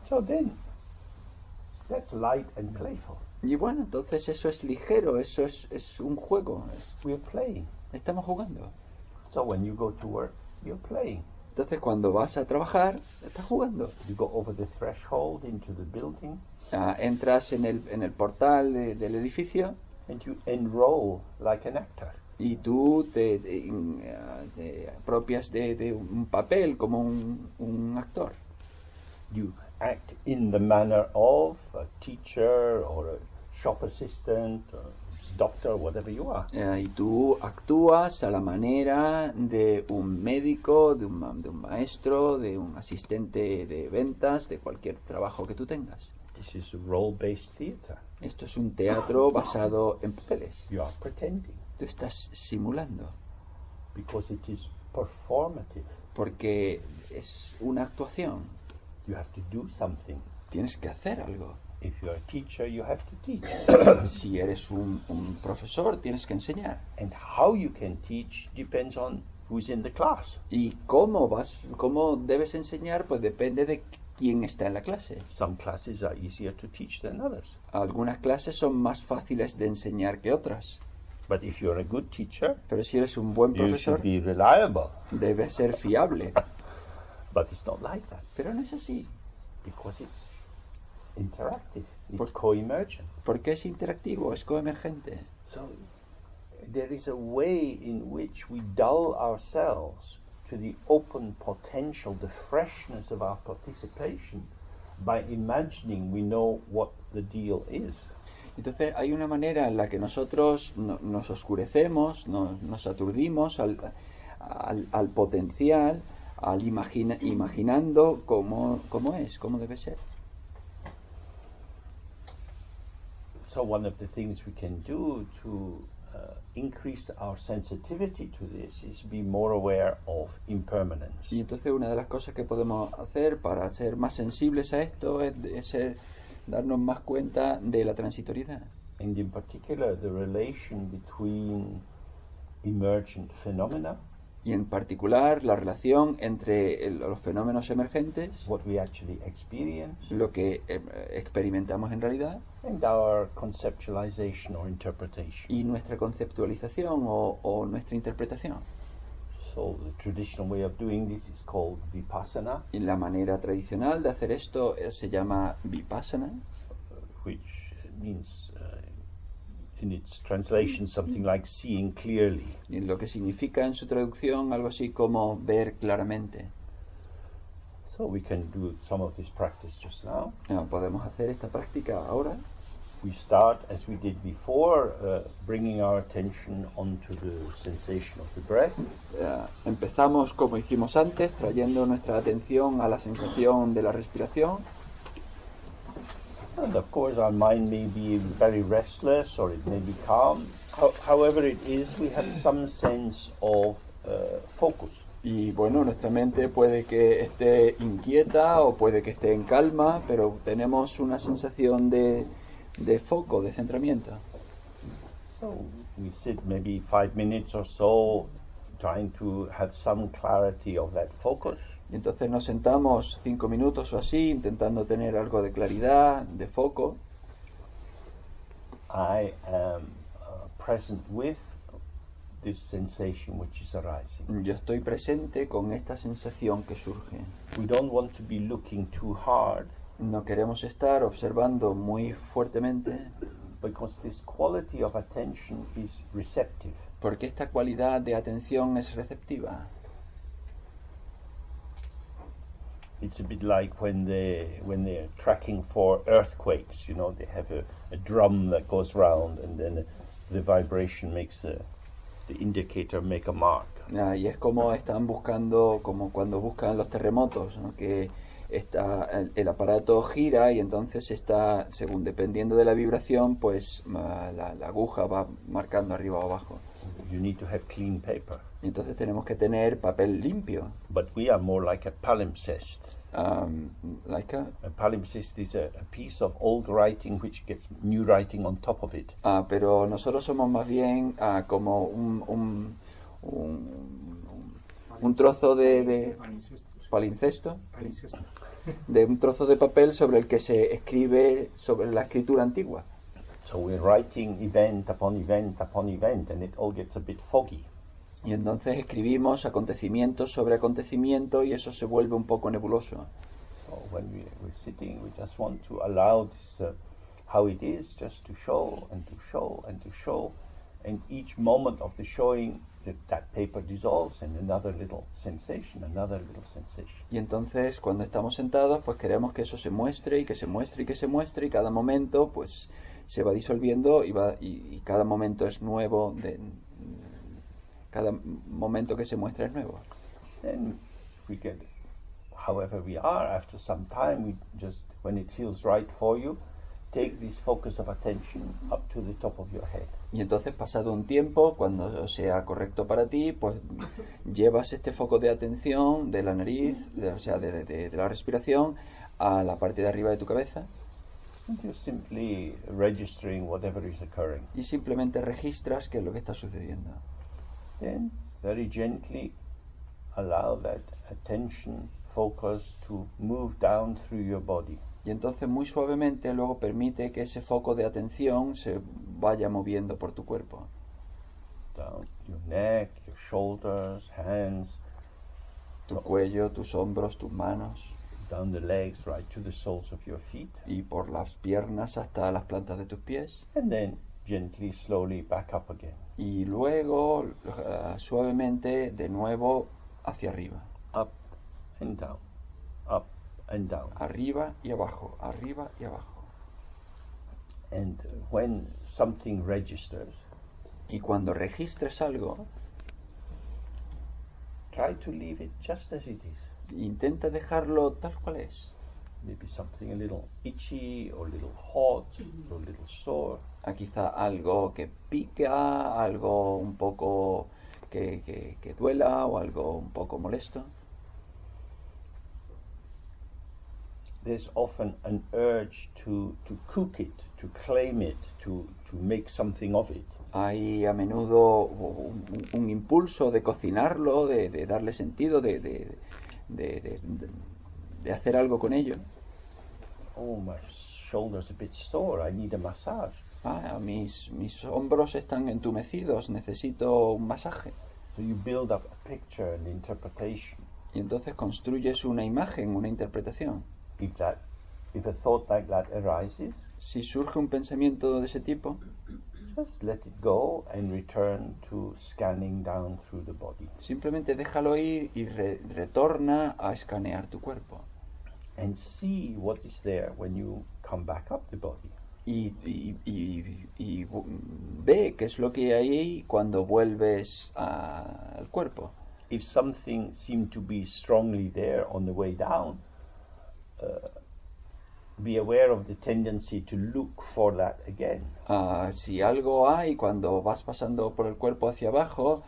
So then, that's light and playful. Y bueno, entonces eso es ligero, eso es un juego. We're playing. Estamos jugando. So when you go to work, you're playing. Entonces cuando vas a trabajar, estás jugando. You go over the threshold into the building, Entras en el portal del edificio and you enroll like an actor. y tú te apropias de un papel como un actor. You act in the manner of a teacher or a shop assistant, or doctor, whatever you are. Y tú actúas a la manera de un médico, de un maestro, de un asistente de ventas, de cualquier trabajo que tú tengas. This is role-based theater. Esto es un teatro basado en papeles. You are pretending Tú estás simulando because it is performative. porque es una actuación. You have to do something. Tienes que hacer algo. If you're a teacher, you have to teach. Si eres un profesor, tienes que enseñar. And how you can teach depends on who's in the class. Y cómo debes enseñar, pues depende de quién está en la clase. Some classes are easier to teach than others. Algunas clases son más fáciles de enseñar que otras. But if you're a good teacher, Pero si eres un buen you profesor, should be reliable. debes ser fiable. But it's not like that Pero no es así, because it's interactive. It's Por- co-emergent. porque es interactivo, es coemergente. So there is a way in which we dull ourselves to the open potential, the freshness of our participation by imagining we know what the deal is. Entonces hay una manera en la que nosotros nos oscurecemos, nos aturdimos al potencial, al imaginando cómo es, cómo debe ser. So one of the things we can do to increase our sensitivity to this is be more aware of impermanence. Y entonces una de las cosas que podemos hacer para ser más sensibles a esto es darnos más cuenta de la transitoriedad. And in particular, the relation between emergent phenomena, Y en particular la relación entre los fenómenos emergentes, what we actually experience, lo que experimentamos en realidad, and our conceptualization or interpretation. y nuestra conceptualización o nuestra interpretación. So the traditional way of doing this is called vipassana, Y la manera tradicional de hacer esto se llama vipassana, which means in its translation something like seeing clearly. y lo que significa en su traducción algo así como ver claramente. So we can do some of this practice just now. Podemos hacer esta práctica ahora. We start, as we did before, bringing our attention onto the sensation of the breath. Empezamos como hicimos antes, trayendo nuestra atención a la sensación de la respiración. And of course our mind may be very restless or it may be calm. However it is, we have some sense of focus. Y bueno, nuestra mente puede que esté inquieta o puede que esté en calma, pero tenemos una sensación de foco, de centramiento. So we sit maybe 5 minutes or so trying to have some clarity of that focus. Y entonces nos sentamos 5 minutos o así, intentando tener algo de claridad, de foco. I am present with this sensation which is arising. Yo estoy presente con esta sensación que surge. We don't want to be looking too hard, No queremos estar observando muy fuertemente, because this quality of attention is receptive. porque esta cualidad de atención es receptiva. It's a bit like when they're tracking for earthquakes, you know, they have a drum that goes round and then the vibration makes the indicator make a mark. Y es como están buscando, como cuando buscan los terremotos, ¿no? Que el aparato gira y entonces está, según dependiendo de la vibración, pues la aguja va marcando arriba o abajo. You need to have clean paper. Y entonces tenemos que tener papel limpio. But we are more like a palimpsest. Like A palimpsest is a piece of old writing which gets new writing on top of it. Pero nosotros somos más bien como un trozo de palincesto, de un trozo de papel sobre el que se escribe sobre la escritura antigua. So we're writing event upon event upon event and it all gets a bit foggy. Y entonces escribimos acontecimiento sobre acontecimiento y eso se vuelve un poco nebuloso. So when we're sitting, we just want to allow this, how it is, just to show and to show and to show. And each moment of the showing, that paper dissolves and another little sensation, another little sensation. Y entonces cuando estamos sentados, pues queremos que eso se muestre y que se muestre y que se muestre y cada momento pues se va disolviendo y cada momento es nuevo, cada momento que se muestra es nuevo. Then we get, however we are, after some time, we just, when it feels right for you, take this focus of attention up to the top of your head. Y entonces, pasado un tiempo, cuando sea correcto para ti, pues llevas este foco de atención de la nariz, o sea, de la respiración, a la parte de arriba de tu cabeza. And you're simply registering whatever is occurring. Y simplemente registras qué es lo que está sucediendo. Then, very gently, allow that attention, focus to move down through your body. Y entonces muy suavemente luego permite que ese foco de atención se vaya moviendo por tu cuerpo. Down your neck, your shoulders, hands, Tu cuello, tus hombros, tus manos. down the legs, right to the soles of your feet. Y por las piernas hasta las plantas de tus pies. And then gently, slowly back up again. Y luego suavemente de nuevo hacia arriba. Up and down, up and down. Arriba y abajo, arriba y abajo. And when something registers, Y cuando registres algo, try to leave it just as it is. intenta dejarlo tal cual es. Maybe something a little itchy, or a little hot, or a little sore. Quizá algo que pica, algo un poco que duela o algo un poco molesto. There's often an urge to cook it, to claim it, to make something of it. Hay a menudo un impulso de cocinarlo, de darle sentido, de hacer algo con ello. Oh, my shoulder's a bit sore, I need a massage. Mis hombros están entumecidos, necesito un masaje. So you build up a picture and interpretation. Y entonces construyes una imagen, una interpretación. If a thought like that arises, Si surge un pensamiento de ese tipo, just let it go and return to scanning down through the body. simplemente déjalo ir y retorna a escanear tu cuerpo. And see what is there when you come back up the body. Y ve qué es lo que hay ahí cuando vuelves al cuerpo. If something seemed to be strongly there on the way down, be aware of the tendency to look for that again. Si algo hay cuando vas pasando por el cuerpo hacia abajo,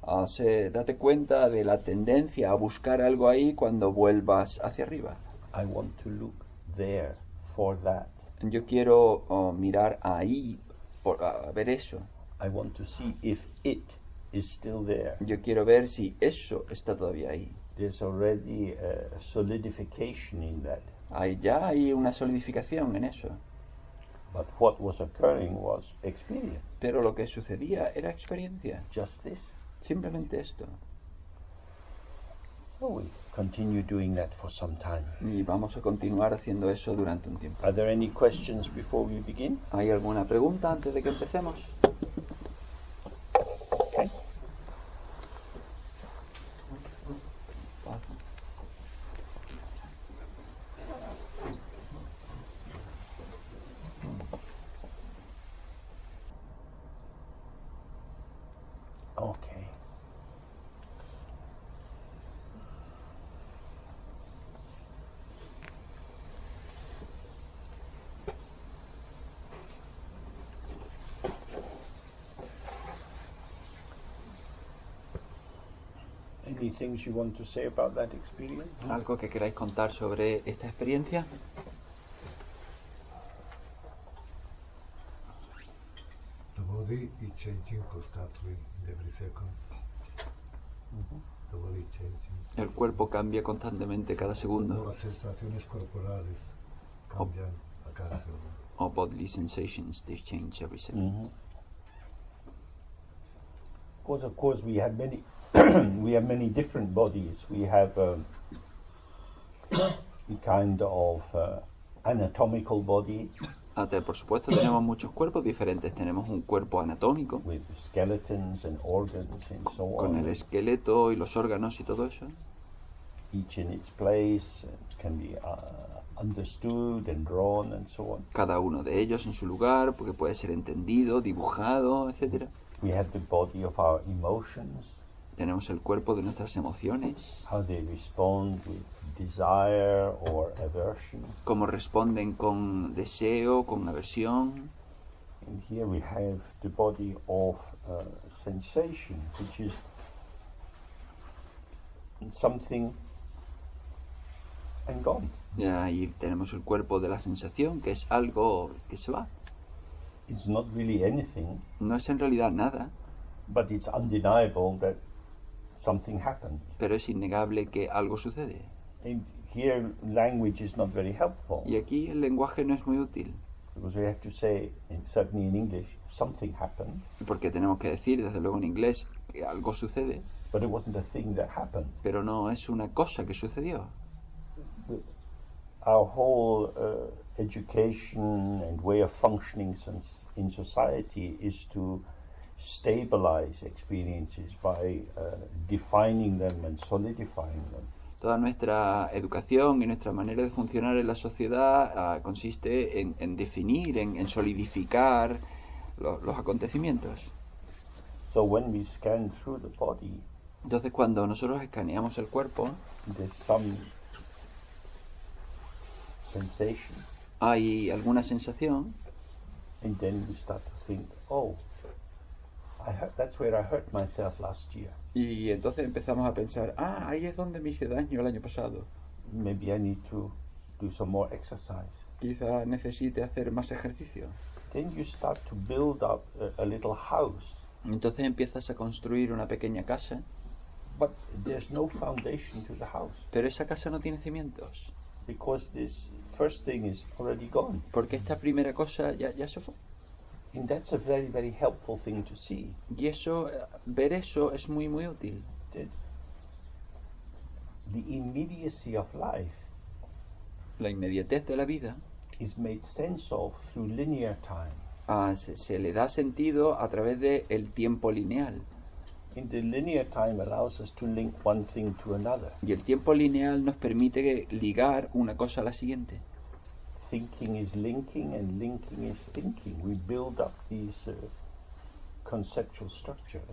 date cuenta de la tendencia a buscar algo ahí cuando vuelvas hacia arriba. I want to look there for that. Yo quiero mirar ahí, ver eso. I want to see if it is still there. Yo quiero ver si eso está todavía ahí. There's already a solidification in that. Ya hay una solidificación en eso. But what was occurring was experience. Pero lo que sucedía era experiencia. Just this. Simplemente esto. So we continue doing that for some time. Y vamos a continuar haciendo eso durante un tiempo. Are there any questions before we begin? ¿Hay alguna pregunta antes de que empecemos? Okay. Okay. Any things you want to say about that experience? ¿Algo que queráis contar sobre esta experiencia? The body is changing constantly every second. The body is changing. El cuerpo cambia constantemente cada Todas segundo. las sensaciones corporales cambian a cada segundo. All bodily sensations, they change every second. Of course, we have many, we have many different bodies. We have a kind of anatomical body Por supuesto tenemos muchos cuerpos diferentes. Tenemos un cuerpo anatómico, with skeletons and organs and so con el on, esqueleto y los órganos y todo eso. each in its place. It can be understood and drawn and so on. Cada uno de ellos en su lugar, porque puede ser entendido, dibujado, etc. We have the body of our emotions, Tenemos el cuerpo de nuestras emociones, how they respond with desire or aversion. cómo responden con deseo, con aversión. And here we have the body of sensation, which is something and gone. Y ahí tenemos el cuerpo de la sensación, que es algo que se va. It's not really anything, No es en realidad nada, but it's undeniable that something happened. pero es innegable que algo sucede. And here language is not very helpful, Y aquí el lenguaje no es muy útil, because we have to say, certainly in English, something happened, porque tenemos que decir, desde luego en inglés, que algo sucede, but it wasn't a thing that happened. pero no es una cosa que sucedió. Our whole education and way of functioning in society is to stabilize experiences by defining them and solidifying them. Toda nuestra educación y nuestra manera de funcionar en la sociedad consiste en definir, en solidificar los acontecimientos. So when we scan through the body, Entonces cuando nosotros escaneamos el cuerpo, there's some sensation, hay alguna sensación and then we start to think, oh, that's where I hurt myself last year. y entonces empezamos a pensar, ahí es donde me hice daño el año pasado. Maybe I need to do some more exercise. Quizá necesite hacer más ejercicio. Then you start to build up a little house, Entonces empiezas a construir una pequeña casa, but there's no foundation to the house, pero esa casa no tiene cimientos, because this first thing is already gone. porque esta primera cosa ya se fue. And that's a very, very helpful thing to see. Y eso, ver eso es muy muy útil. That the immediacy of life La inmediatez de la vida is made sense of through linear time. se le da sentido a través del tiempo lineal. And the linear time allows us to link one thing to another. Y el tiempo lineal nos permite ligar una cosa a la siguiente. Thinking is linking and linking is thinking. We build up these conceptual structures.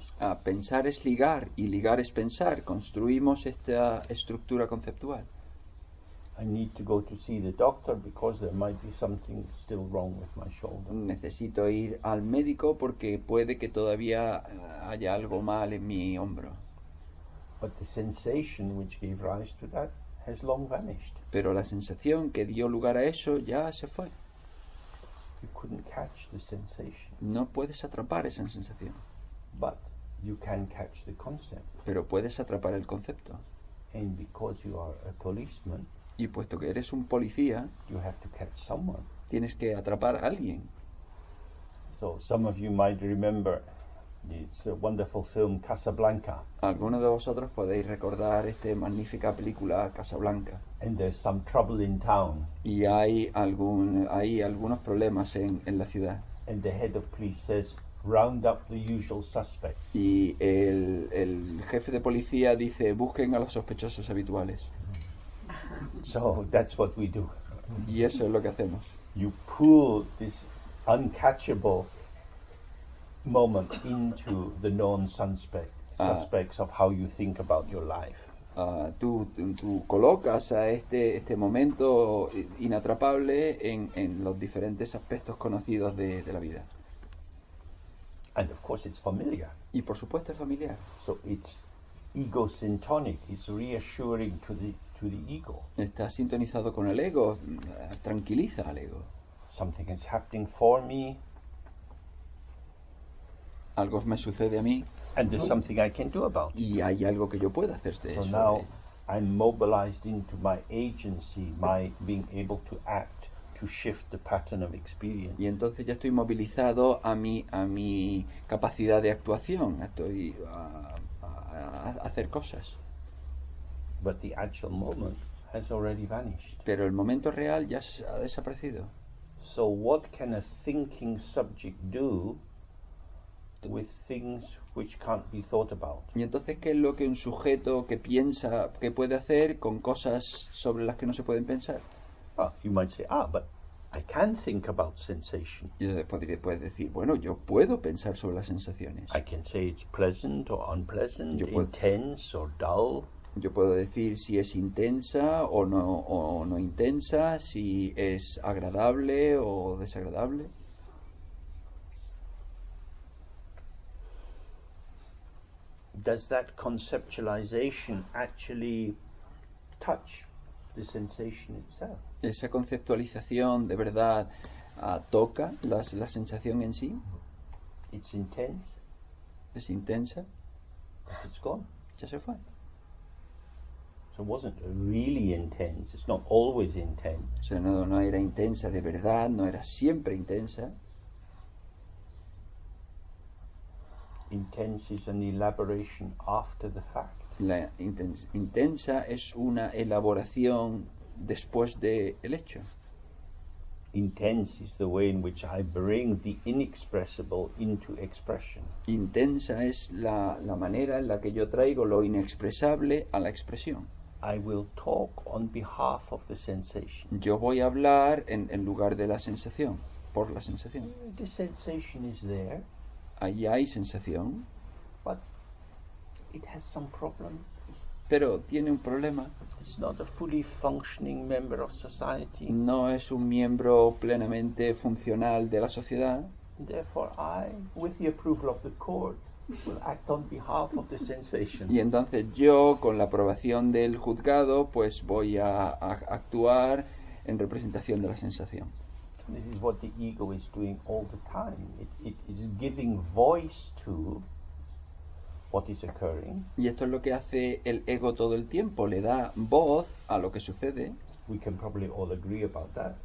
Pensar es ligar y ligar es pensar. Construimos esta estructura conceptual. I need to go to see the doctor because there might be something still wrong with my shoulder. Necesito ir al médico porque puede que todavía haya algo mal en mi hombro. But the sensation which gave rise to that has long vanished. Pero la sensación que dio lugar a eso ya se fue. You couldn't catch the sensation, No puedes atrapar esa sensación, but you can catch the concept. pero puedes atrapar el concepto. And because you are a policeman, Y puesto que eres un policía, you have to catch someone. tienes que atrapar a alguien. So some of you might remember it's a wonderful film Casablanca, Algunos de vosotros podéis recordar esta magnífica película Casablanca. and there's some trouble in town, Y hay algunos problemas en la ciudad. and the head of police says, round up the usual suspects. Y el jefe de policía dice, busquen a los sospechosos habituales. So that's what we do. Y eso es lo que hacemos. You pull this uncatchable moment into the known suspects of how you think about your life. Tú colocas a este momento inatrapable en los diferentes aspectos conocidos de la vida. And of course it's familiar. Y por supuesto es familiar. So it's egosyntonic, it's reassuring to the ego. Está sintonizado con el ego, tranquiliza al ego. Something is happening for me, Algo me sucede a mí and there's something I can do about it. y hay algo que yo pueda hacer de So eso. now I'm mobilized into my agency, my being able to act, to shift the pattern of experience. Y entonces ya estoy movilizado a mi capacidad de actuación, estoy a hacer cosas. But the actual moment has already vanished. Pero el momento real ya ha desaparecido. So what can a thinking subject do with things which can't be thought about? Y entonces, ¿qué es lo que un sujeto que piensa que puede hacer con cosas sobre las que no se pueden pensar? You might say, but I can think about sensation. Y entonces puedes decir, bueno, yo puedo pensar sobre las sensaciones. I can say it's pleasant or unpleasant, Yo puedo- intense or dull. Yo puedo decir si es intensa o no intensa, si es agradable o desagradable. Does that conceptualization actually touch the sensation itself? Esa conceptualización de verdad toca la sensación en sí, It's intense, es intensa, but it's gone. ya se fue. So it wasn't really intense. It's not always intense. O sea, no era intensa de verdad, no era siempre intensa. Intense is an elaboration after the fact. La intensa es una elaboración después del hecho. Intense is the way in which I bring the inexpressible into expression. Intensa es la manera en la que yo traigo lo inexpresable a la expresión. I will talk on behalf of the sensation. Yo voy a hablar en lugar de la sensación, por la sensación. The sensation is there, Ahí hay sensación, but it has some problems. pero tiene un problema. It's not a fully functioning member of society. No es un miembro plenamente funcional de la sociedad. Therefore, I, with the approval of the court, will act on behalf of the sensation. Y entonces yo, con la aprobación del juzgado, pues voy a actuar en representación de la sensación. This is what the ego is doing all the time. It is giving voice to what is occurring. Y esto es lo que hace el ego todo el tiempo, le da voz a lo que sucede. We can probably all agree about that.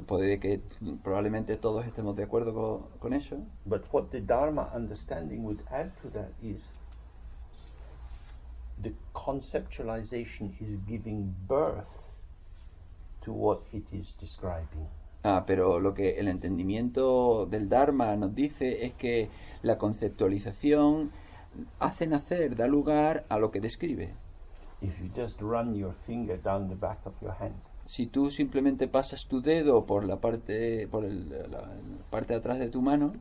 Puede que probablemente todos estemos de acuerdo con eso. But what the Dharma understanding would add to that is the conceptualization is giving birth to what it is describing. Pero lo que el entendimiento del Dharma nos dice es que la conceptualización hace nacer, da lugar a lo que describe. If you just run your finger down the back of your hand, Si tú simplemente pasas tu dedo por la parte de atrás de tu mano,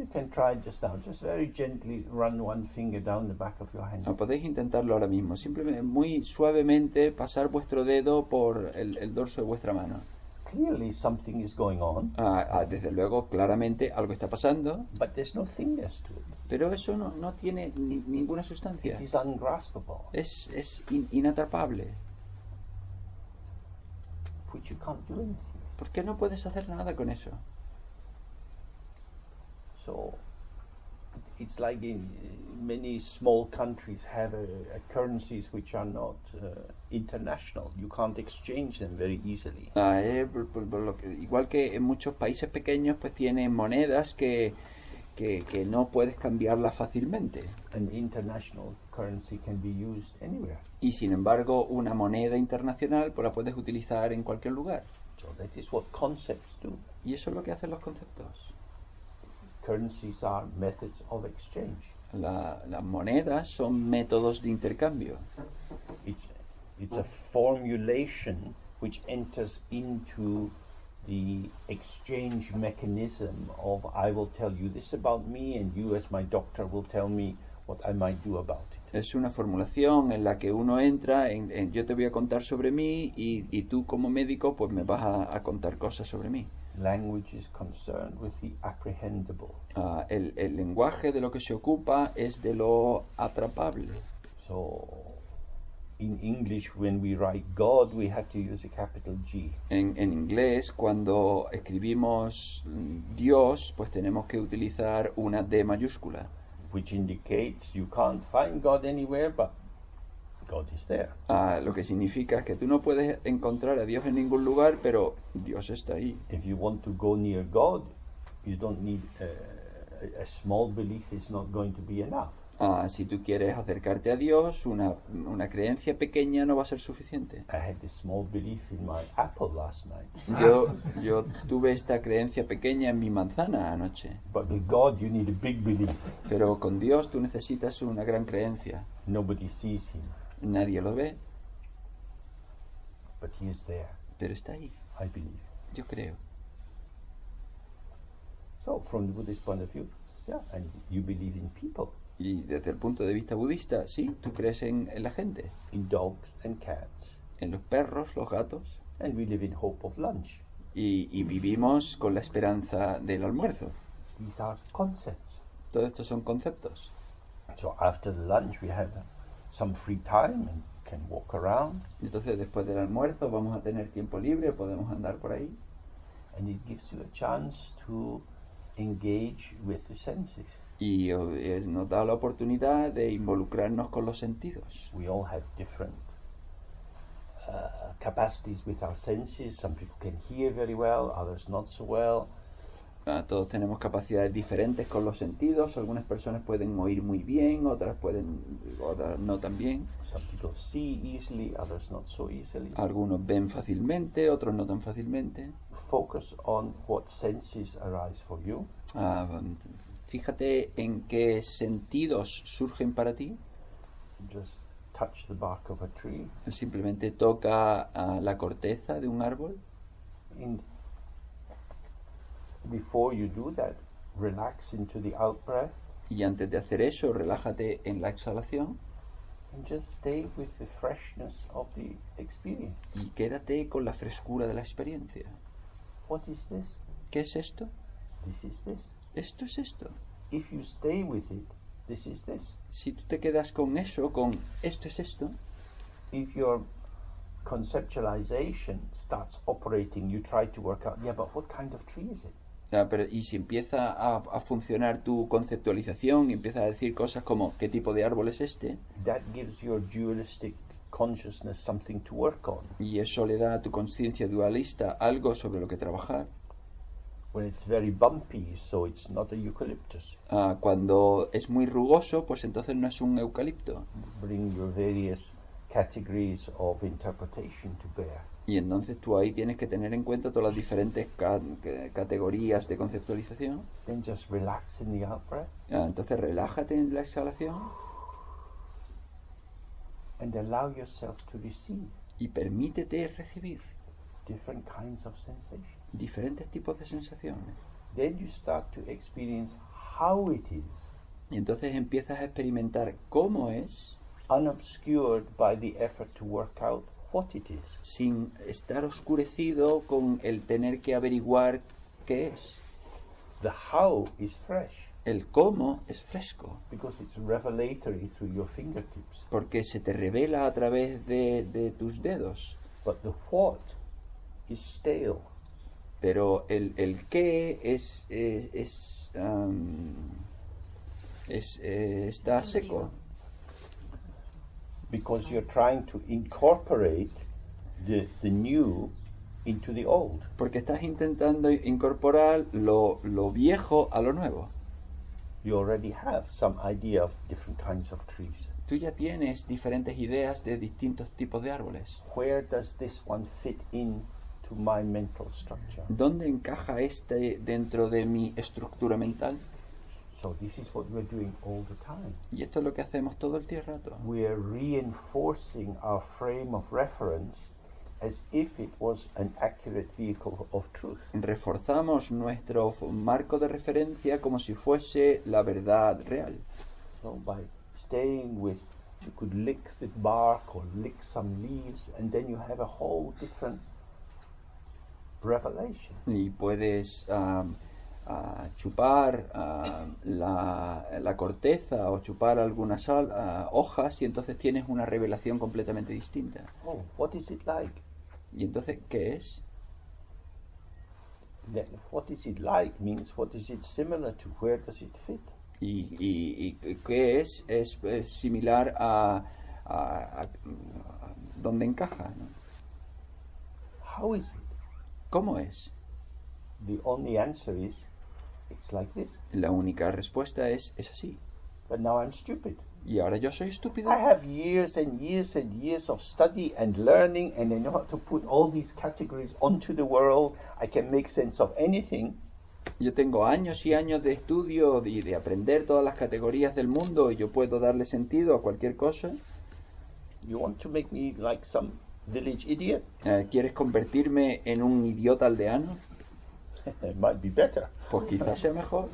You can try it just now. Just very gently run one finger down the back of your hand. Podéis intentarlo ahora mismo. Simplemente muy suavemente pasar vuestro dedo por el dorso de vuestra mano. Clearly something is going on, Desde luego, claramente algo está pasando, but there's no fingers to it. pero eso no tiene ninguna sustancia. It is ungraspable, Es inatrapable. which you can't do anything. Porque no puedes hacer nada con eso. So it's like in many small countries have currencies which are not international. You can't exchange them very easily. Igual que en muchos países pequeños, pues tienen monedas que no puedes cambiarlas fácilmente. An international currency can be used anywhere. Y sin embargo, una moneda internacional pues la puedes utilizar en cualquier lugar. So that is what concepts do. Y eso es lo que hacen los conceptos. Currencies are methods of exchange. Las monedas son métodos de intercambio. It's a formulation which enters into the exchange mechanism of I will tell you this about me and you as my doctor will tell me what I might do about it. Es una formulación en la que uno entra en yo te voy a contar sobre mí y tú como médico pues me vas a contar cosas sobre mí. Language is concerned with the apprehendable. El lenguaje de lo que se ocupa es de lo atrapable. So in English when we write God we have to use a capital G. En inglés cuando escribimos Dios pues tenemos que utilizar una D mayúscula. Which indicates you can't find God anywhere, but God is there. Lo que significa que tú no puedes encontrar a Dios en ningún lugar, pero Dios está ahí. If you want to go near God, you don't need a small belief is not going to be enough. Si tú quieres acercarte a Dios, una creencia pequeña no va a ser suficiente. I had this small belief in my apple last night. Yo tuve esta creencia pequeña en mi manzana anoche. But with God you need a big belief. Pero con Dios tú necesitas una gran creencia. Nobody sees him, Nadie lo ve, but he is there. pero está ahí. I believe. Yo creo. So from the Buddhist point of view, yeah, and you believe in people, Y desde el punto de vista budista, sí, tú crees en la gente, in dogs and cats, en los perros, los gatos, and we live in hope of lunch. y vivimos con la esperanza del almuerzo. These are concepts. Todo esto son conceptos. So after the lunch we have some free time and can walk around, Entonces después del almuerzo vamos a tener tiempo libre, podemos andar por ahí and it gives you a chance to engage with the senses. y nos da la oportunidad de involucrarnos con los sentidos. We all have different capacities with our senses. Some people can hear very well, others not so well. Todos tenemos capacidades diferentes con los sentidos. Algunas personas pueden oír muy bien, otras no tan bien. Some people see easily, others not so easily. Algunos ven fácilmente, otros no tan fácilmente. Focus on what senses arise for you. Fíjate en qué sentidos surgen para ti. Just touch the bark of a tree. Simplemente toca la corteza de un árbol. And before you do that, relax into the out-breath Y antes de hacer eso, relájate en la exhalación and just stay with the freshness of the experience. y quédate con la frescura de la experiencia. What is this? ¿Qué es esto? This is this. Esto es esto. If you stay with it, this is this. Si tú te quedas con eso, con esto es esto, If your conceptualization starts operating, you try to work out, yeah, but what kind of tree is it? y si empieza a funcionar tu conceptualización y empiezas a decir cosas como ¿qué tipo de árbol es este? That gives your dualistic consciousness something to work on. Y eso le da a tu conciencia dualista algo sobre lo que trabajar. When it's very bumpy, so it's not a eucalyptus. Cuando es muy rugoso, pues entonces no es un eucalipto. Bring your various categories of interpretation to bear. Y entonces tú ahí tienes que tener en cuenta todas las diferentes categorías de conceptualización. Then just relax in the out-breath Entonces relájate en la exhalación and allow yourself to receive y permítete recibir different kinds of sensations. diferentes tipos de sensaciones. Then you start to experience how it is, Y entonces empiezas a experimentar cómo es, unobscured by the effort to work out what it is. sin estar oscurecido con el tener que averiguar qué es. The how is fresh El cómo es fresco, because it's revelatory through your fingertips. porque se te revela a través de tus dedos. But the what is stale. Pero el qué está seco, Because you're trying to incorporate the new into the old. porque estás intentando incorporar lo viejo a lo nuevo. You already have some idea of different kinds of trees. Tú ya tienes diferentes ideas de distintos tipos de árboles. Where does this one fit into my mental structure? ¿Dónde encaja este dentro de mi estructura mental? So this is what we're doing all the time. Y esto es lo que hacemos todo el rato. We're reinforcing our frame of reference as if it was an accurate vehicle of truth. Reforzamos nuestro marco de referencia como si fuese la verdad real. So by staying with, you could lick the bark or lick some leaves, and then you have a whole different revelation. Y puedes chupar la corteza o chupar algunas hojas y entonces tienes una revelación completamente distinta. Oh, what is it like? Y entonces, ¿qué es? Then what is it like means what is it similar to? Where does it fit? Y qué es similar a dónde encaja, ¿no? How is it? ¿Cómo es? The only answer is, it's like this. La única respuesta es así. But now I'm stupid. Y ahora yo soy estúpido. I have years and years and years of study and learning, and I know how to put all these categories onto the world. I can make sense of anything. Yo tengo años y años de estudio y de aprender todas las categorías del mundo y yo puedo darle sentido a cualquier cosa. You want to make me like some village idiot? ¿Quieres convertirme en un idiota aldeano? It might be better. Pues quizás sea mejor.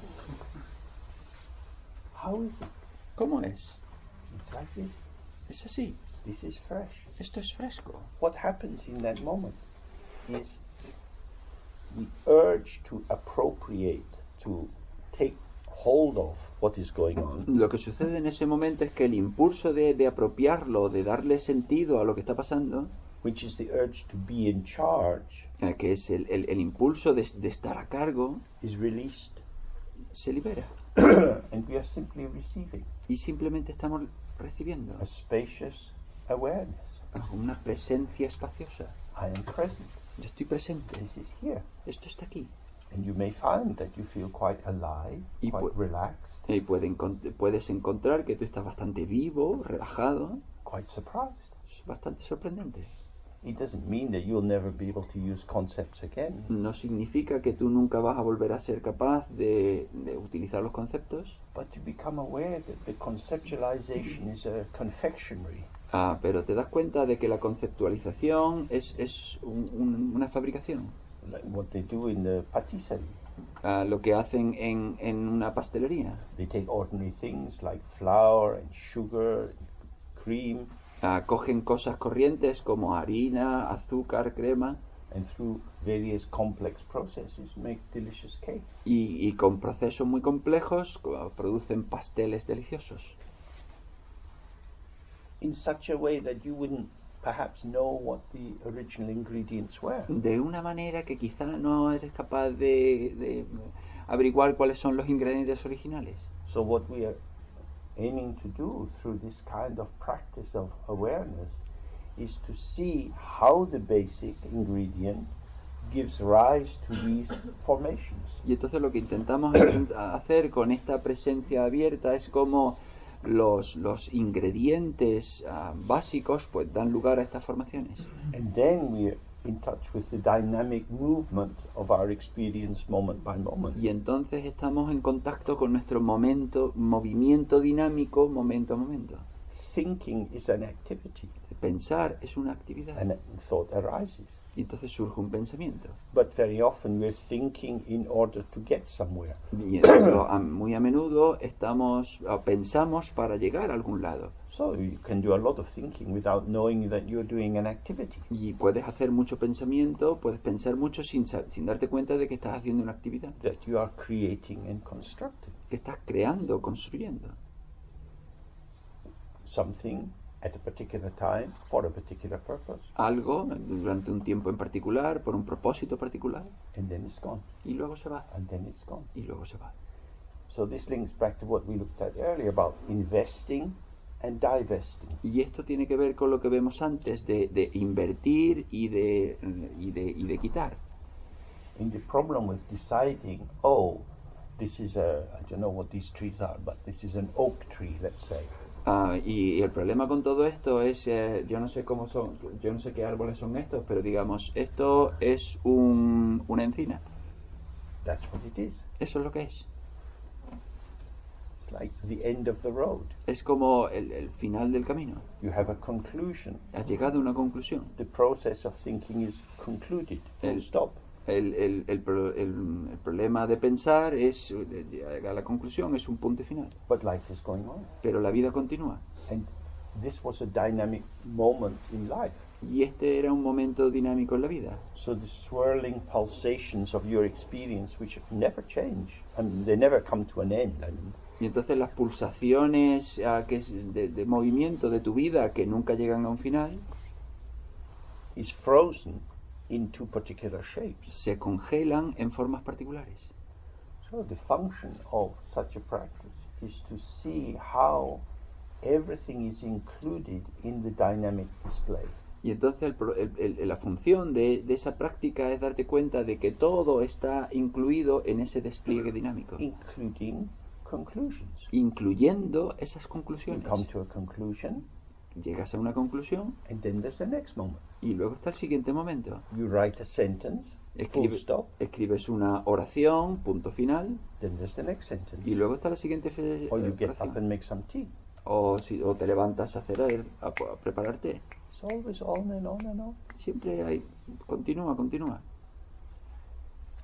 How is it? ¿Cómo es? It's like this. Es así. This is fresh. Esto es fresco. What happens in that moment is the urge to appropriate, to take hold of what is going on, Lo que sucede en ese momento es que el impulso de apropiarlo, de darle sentido a lo que está pasando, which is the urge to be in charge, que es el impulso de estar a cargo, is released. se libera. And we are simply receiving Y simplemente estamos recibiendo a spacious awareness. una presencia espaciosa. I am present. Yo estoy presente. This is here. Esto está aquí. And you may find that you feel quite alive, Y quite relaxed, Y puedes encontrar que tú estás bastante vivo, relajado. quite surprised. Es bastante sorprendente. It doesn't mean that you'll never be able to use concepts again. No significa que tú nunca vas a volver a ser capaz de utilizar los conceptos, But to become aware that the conceptualization is a confectionery. pero te das cuenta de que la conceptualización es una fabricación. Like what they do in the patisserie. Lo que hacen en una pastelería. They take ordinary things like flour and sugar and cream, Cogen cosas corrientes como harina, azúcar, crema, and through various complex processes make delicious cake. y con procesos muy complejos producen pasteles deliciosos. In such a way that you wouldn't perhaps know what the original ingredients were. De una manera que quizá no eres capaz de averiguar cuáles son los ingredientes originales. So what we are aiming to do through this kind of practice of awareness is to see how the basic ingredient gives rise to these formations. Y entonces lo que intentamos hacer con esta presencia abierta es como los ingredientes básicos pues dan lugar a estas formaciones. And then we are in touch with the dynamic movement of our experience moment by moment. Y entonces estamos en contacto con nuestro movimiento dinámico momento a momento. Thinking is an activity, Pensar es una actividad and thought arises. Y entonces surge un pensamiento. But very often we're thinking in order to get somewhere. Pero muy a menudo pensamos para llegar a algún lado. So you can do a lot of thinking without knowing that you're doing an activity. Y puedes hacer mucho pensamiento, puedes pensar mucho sin darte cuenta de que estás haciendo una actividad. That you are creating and constructing. Que estás creando, construyendo. Something at a particular time for a particular purpose. Algo durante un tiempo en particular, por un propósito particular. And then it's gone. Y luego se va. And then it's gone. Y luego se va. So this links back to what we looked at earlier about investing and divesting. Y esto tiene que ver con lo que vemos antes de invertir y de quitar. And the problem with deciding, oh, this is I don't know what these trees are, but this is an oak tree, let's say. Y el problema con todo esto es, yo no sé cómo son, yo no sé qué árboles son estos, pero digamos, esto es una encina. That's what it is. Eso es lo que es. It's like the end of the road. Es como el final del camino. You have a conclusion. Has llegado a una conclusión. The process of thinking is concluded. Full stop. El problema de pensar es llegar a la conclusión, es un punto final. But life is going on. Pero la vida continúa. And this was a dynamic moment in life. Y este era un momento dinámico en la vida. So the swirling pulsations of your experience, which never change, and they never come to an end. Y entonces las pulsaciones de movimiento de tu vida que nunca llegan a un final, is frozen into particular shapes. Se congelan en formas particulares. So the function of such a practice is to see how everything is included in the dynamic display. Y entonces la función de esa práctica es darte cuenta de que todo está incluido en ese despliegue dinámico. Including conclusions. Incluyendo esas You conclusiones. come to a conclusion, Llegas a una conclusión and then there's the next moment. y luego está el siguiente momento. You write a sentence, full stop, Escribes una oración, punto final, then there's the next sentence. y luego está la siguiente Or you get up oración. and make some tea. O te levantas a preparar té. It's always on and on and on. Siempre hay, continúa.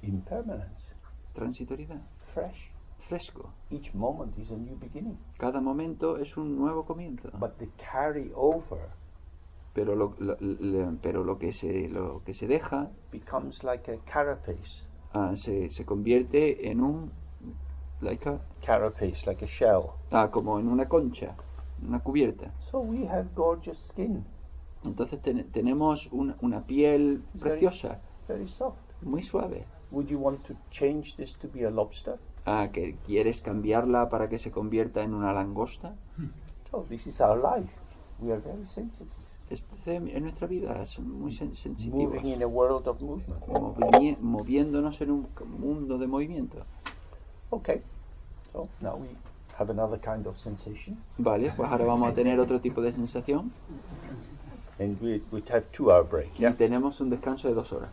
Impermanence, Transitoriedad, fresh. fresco. Each moment is a new beginning. Cada momento es un nuevo comienzo. But the carry over Pero lo que se deja becomes like a carapace. se convierte en un Carapace, like a shell. como en una concha, una cubierta. So we have gorgeous skin, Entonces tenemos una piel preciosa, very soft. muy suave. Would you want to change this to be a lobster? Que quieres cambiarla para que se convierta en una langosta. So this is our life. We are very sensitive. En nuestra vida son muy sensitivos, Moving in a world of movement. moviéndonos en un mundo de movimiento. Okay. So now we have another kind of sensation. Vale, pues ahora vamos a tener otro tipo de sensación And we have 2-hour break, y yeah? tenemos un descanso de 2 horas.